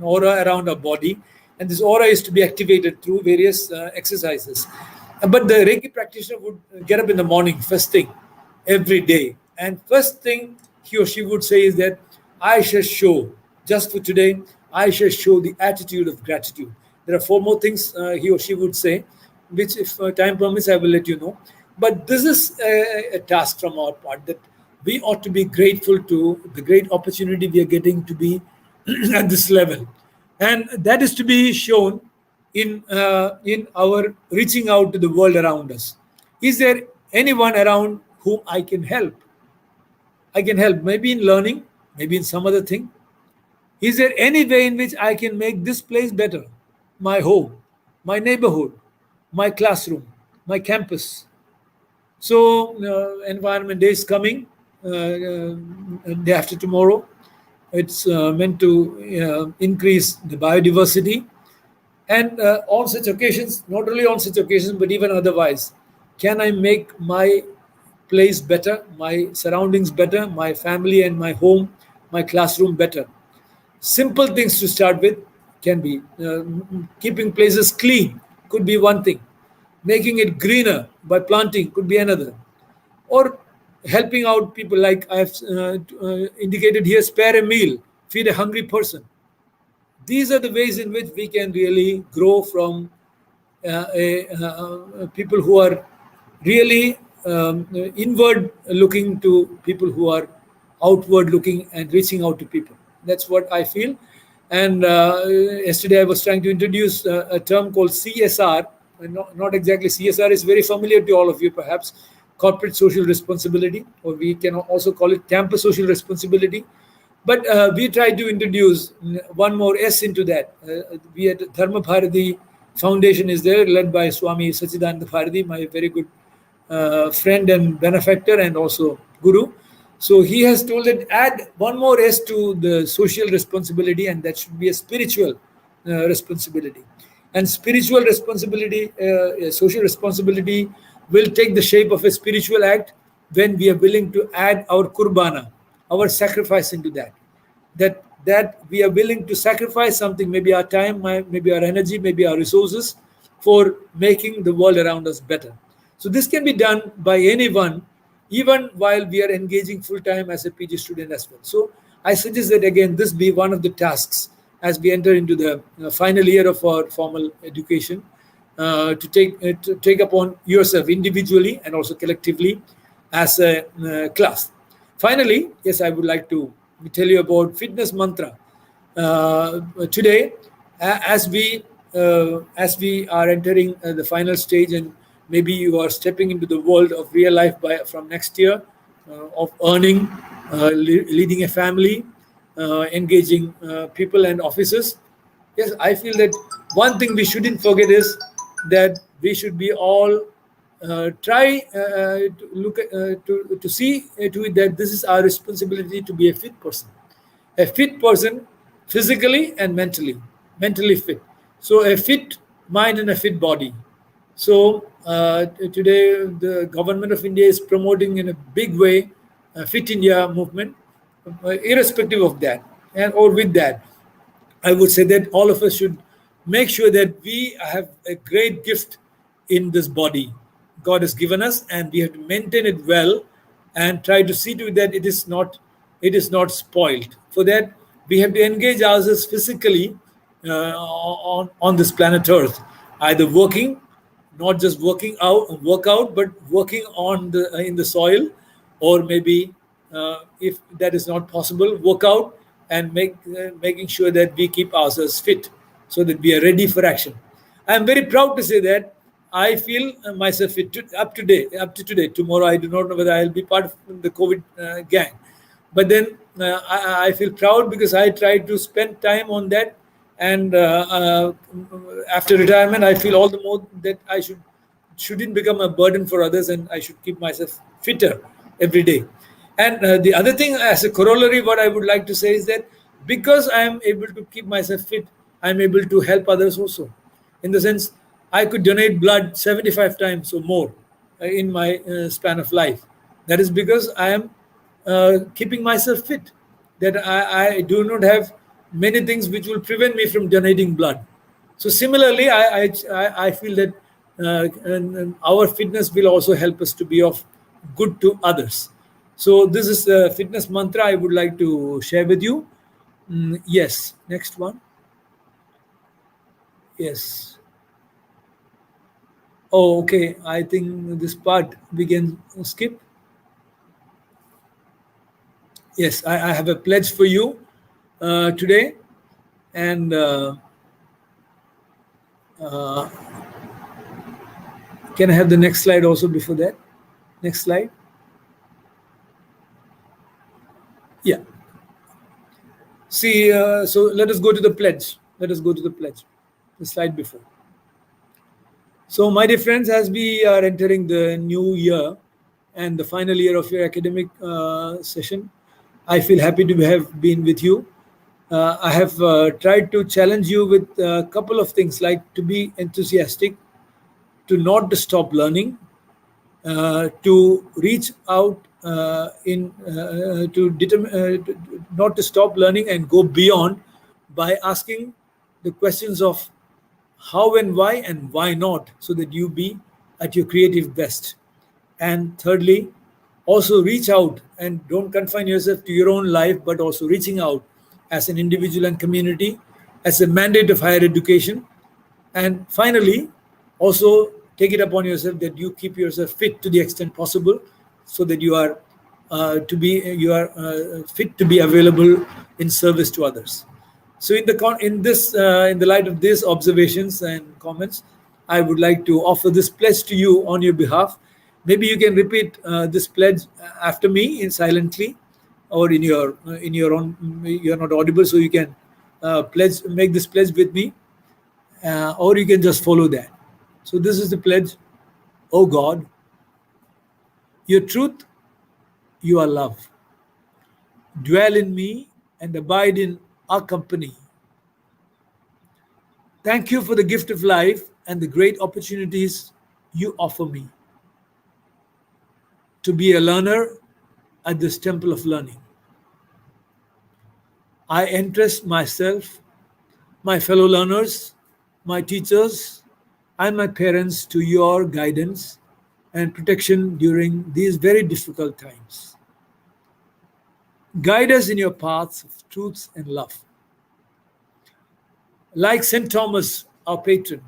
aura around our body, and this aura is to be activated through various exercises. But the Reiki practitioner would get up in the morning, first thing, every day, and first thing he or she would say is that I shall show, just for today, I shall show the attitude of gratitude. There are 4 more things he or she would say, which if time permits, I will let you know. But this is a task from our part, that we ought to be grateful to the great opportunity we are getting to be at this level. And that is to be shown in our reaching out to the world around us. Is there anyone around whom I can help? I can help, maybe in learning, maybe in some other thing. Is there any way in which I can make this place better? My home, my neighborhood, my classroom, my campus. So, Environment Day is coming, day after tomorrow. It's meant to increase the biodiversity. And on such occasions, not only on such occasions, but even otherwise, can I make my place better, my surroundings better, my family and my home, my classroom better? Simple things to start with can be keeping places clean, could be one thing. Making it greener by planting could be another. Or helping out people, like I've indicated here, spare a meal, feed a hungry person. These are the ways in which we can really grow from people who are really inward looking to people who are outward looking and reaching out to people. That's what I feel. And yesterday I was trying to introduce a term called CSR. Not exactly CSR is very familiar to all of you, perhaps. Corporate social responsibility, or we can also call it campus social responsibility. But we tried to introduce one more S into that. We at Dharma Bharati Foundation is there, led by Swami Sachidananda Bharati, my very good friend and benefactor and also guru. So he has told that add one more S to the social responsibility, and that should be a spiritual responsibility. And spiritual responsibility, social responsibility will take the shape of a spiritual act when we are willing to add our kurbana, our sacrifice into that. That we are willing to sacrifice something, maybe our time, maybe our energy, maybe our resources, for making the world around us better. So this can be done by anyone, even while we are engaging full-time as a PG student as well. So I suggest that, again, this be one of the tasks as we enter into the final year of our formal education, to take upon yourself individually and also collectively as a class. Finally, yes, I would like to tell you about fitness mantra. Today, as we are entering the final stage, and maybe you are stepping into the world of real life from next year, of earning, leading a family, engaging people and officers. Yes, I feel that one thing we shouldn't forget is that we should be all try to look at, to see to it that this is our responsibility to be a fit person. A fit person, physically and mentally fit. So a fit mind and a fit body. So today the government of India is promoting in a big way Fit India movement. Irrespective of that, and or with that, I would say that all of us should make sure that we have a great gift in this body God has given us, and we have to maintain it well and try to see to it that it is not spoiled. For that, we have to engage ourselves physically on this planet Earth, either working, not just work out, but working on the in the soil, or maybe if that is not possible, work out and making sure that we keep ourselves fit so that we are ready for action. I am very proud to say that I feel myself fit up to today. Tomorrow, I do not know whether I will be part of the COVID gang, but then I feel proud because I try to spend time on that. And after retirement, I feel all the more that I shouldn't become a burden for others, and I should keep myself fitter every day. And the other thing, as a corollary, what I would like to say is that because I am able to keep myself fit, I am able to help others also. In the sense, I could donate blood 75 times or more in my span of life. That is because I am keeping myself fit. That I do not have many things which will prevent me from donating blood. So similarly, I feel that and our fitness will also help us to be of good to others. So this is the fitness mantra I would like to share with you. Yes, next one. Yes. Oh, okay. I think this part we can skip. Yes, I have a pledge for you today, and can I have the next slide also before that? Next slide. Yeah. See, so let us go to the pledge. Let us go to the pledge. The slide before. So, my dear friends, as we are entering the new year and the final year of your academic session, I feel happy to have been with you. I have tried to challenge you with a couple of things, like to be enthusiastic, to not stop learning, to reach out not to stop learning and go beyond by asking the questions of how and why not, so that you be at your creative best. And thirdly, also reach out and don't confine yourself to your own life, but also reaching out as an individual and community, as a mandate of higher education. And finally, also take it upon yourself that you keep yourself fit to the extent possible, so that you are fit to be available in service to others. So in the light of these observations and comments, I would like to offer this pledge to you on your behalf. Maybe you can repeat this pledge after me silently, or in your own. You're not audible, so you can make this pledge with me, or you can just follow that. So this is the pledge. Oh God, your truth, you are love. Dwell in me and abide in our company. Thank you for the gift of life and the great opportunities you offer me to be a learner at this temple of learning. I entrust myself, my fellow learners, my teachers, and my parents to your guidance and protection during these very difficult times. Guide us in your paths of truth and love. Like St. Thomas, our patron,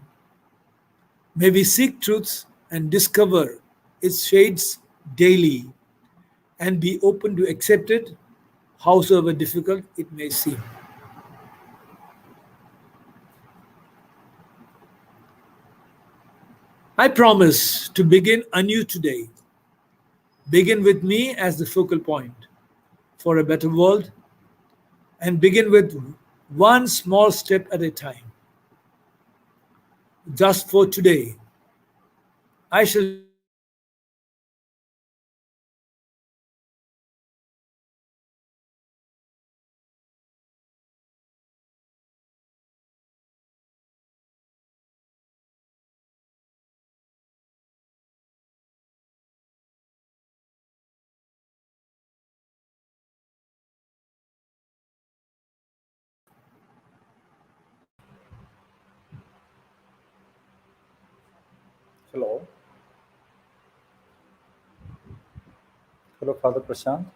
may we seek truth and discover its shades daily and be open to accept it, howsoever difficult it may seem. I promise to begin anew today. Begin with me as the focal point for a better world, and begin with one small step at a time. Just for today, I shall Hello. Hello, Father Prasanth.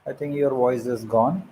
I think your voice is gone.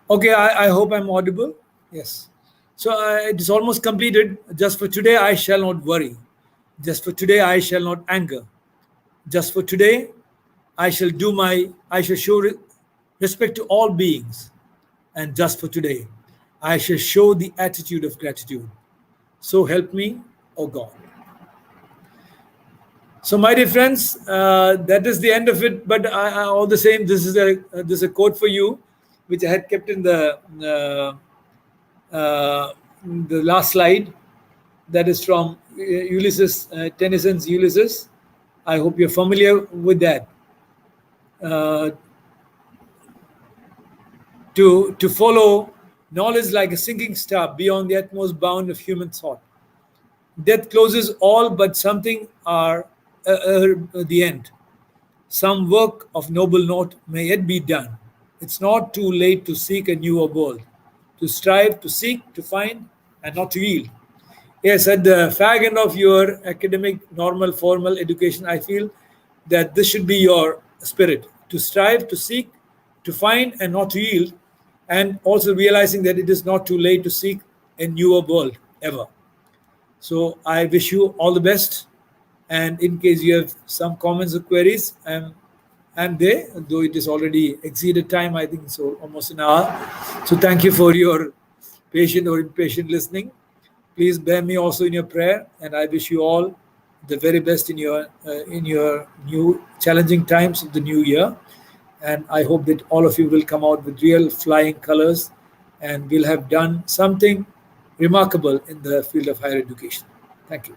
Okay, I hope I'm audible. Yes. So it is almost completed. Just for today, I shall not worry. Just for today, I shall not anger. Just for today, I shall show respect to all beings. And just for today, I shall show the attitude of gratitude. So help me, oh God. So, my dear friends, that is the end of it. But all the same, this is a quote for you, which I had kept in the last slide. That is from Ulysses Tennyson's Ulysses. I hope you're familiar with that. Uh, to follow knowledge like a sinking star beyond the utmost bound of human thought. Death closes all, but something are the end. Some work of noble note may yet be done. It's not too late to seek a newer world, to strive, to seek, to find, and not to yield. Yes, at the fag end of your academic, normal, formal education, I feel that this should be your spirit to strive, to seek, to find, and not to yield, and also realizing that it is not too late to seek a newer world ever. So I wish you all the best. And in case you have some comments or queries, I'm there, though it is already exceeded time, I think so, almost an hour. So thank you for your patient or impatient listening. Please bear me also in your prayer, and I wish you all the very best in your new challenging times of the new year. And I hope that all of you will come out with real flying colors, and will have done something remarkable in the field of higher education. Thank you.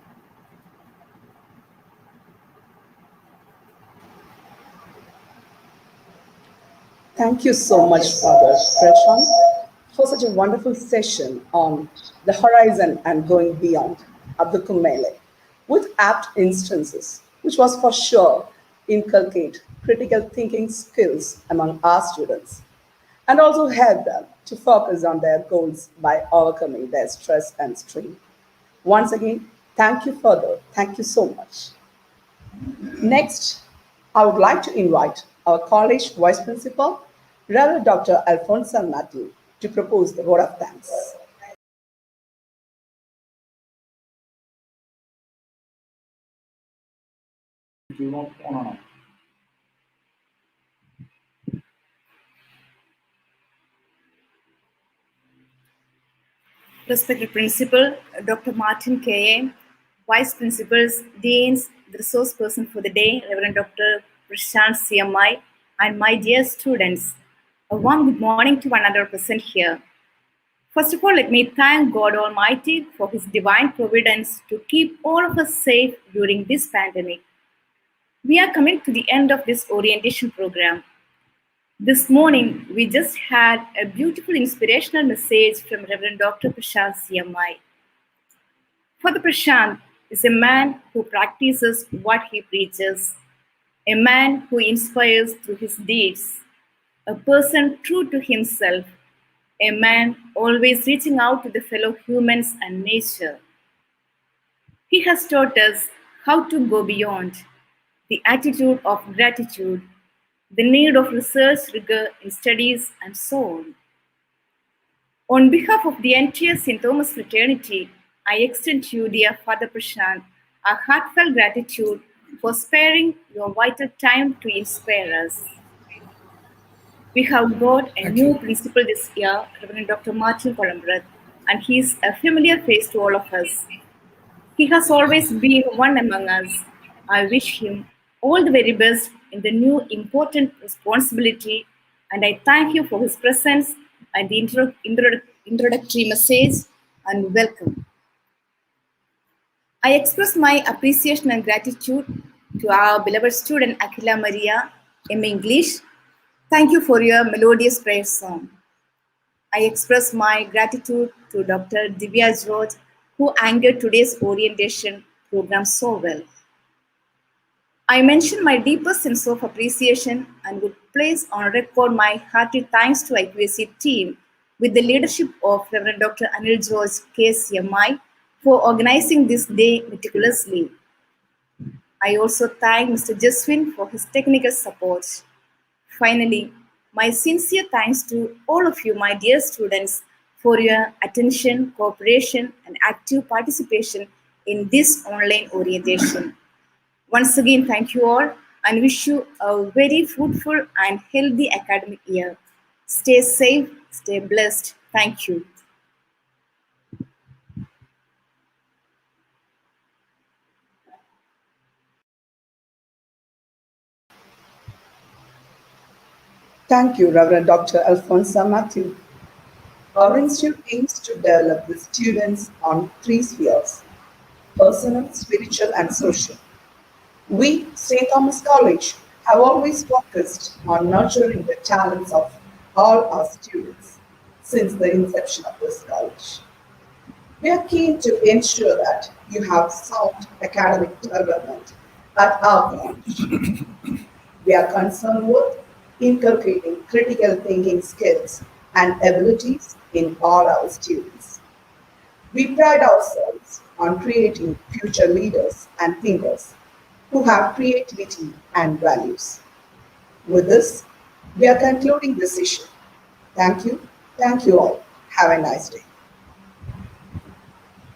Thank you so much, Father Prashant, for such a wonderful session on the horizon and going beyond Abdul Mele, with apt instances, which was for sure inculcate critical thinking skills among our students and also help them to focus on their goals by overcoming their stress and strain. Once again, thank you, Father. Thank you so much. Next, I would like to invite our college vice principal, Reverend Dr. Alfonso Matthew, to propose the vote of thanks. Respected Principal, Dr. Martin K.A., Vice Principals, Deans, the resource person for the day, Reverend Dr. Prasanth CMI, and my dear students, a warm good morning to one another present here. First of all, let me thank God Almighty for His divine providence to keep all of us safe during this pandemic. We are coming to the end of this orientation program. This morning, we just had a beautiful inspirational message from Reverend Dr. Prasanth CMI. Father Prasanth is a man who practices what he preaches, a man who inspires through his deeds, a person true to himself, a man always reaching out to the fellow humans and nature. He has taught us how to go beyond, the attitude of gratitude, the need of research rigor in studies, and so on. On behalf of the entire St. Thomas fraternity, I extend to you, dear Father Prasanth, our heartfelt gratitude for sparing your vital time to inspire us. We have got a Thank new you. principal this year, Reverend Dr. Martin Palambrath, and he is a familiar face to all of us. He has always been one among us. I wish him all the very best in the new important responsibility, and I thank you for his presence and the introductory message and welcome. I express my appreciation and gratitude to our beloved student Akila Maria M. English. Thank you for your melodious prayer song. I express my gratitude to Dr. Divya George, who anchored today's orientation program so well. I mention my deepest sense of appreciation and would place on record my hearty thanks to IQAC team with the leadership of Reverend Dr. Anil George CMI for organizing this day meticulously. I also thank Mr. Jaswin for his technical support. Finally, my sincere thanks to all of you, my dear students, for your attention, cooperation, and active participation in this online orientation. Once again, thank you all and wish you a very fruitful and healthy academic year. Stay safe, stay blessed. Thank you. Thank you, Reverend Dr. Alfonso Matthew. Our institute aims to develop the students on three spheres: personal, spiritual, and social. We, St. Thomas College, have always focused on nurturing the talents of all our students since the inception of this college. We are keen to ensure that you have sound academic development at our college. We are concerned with inculcating critical thinking skills and abilities in all our students. We pride ourselves on creating future leaders and thinkers who have creativity and values. With this, we are concluding this session. Thank you. Thank you all. Have a nice day.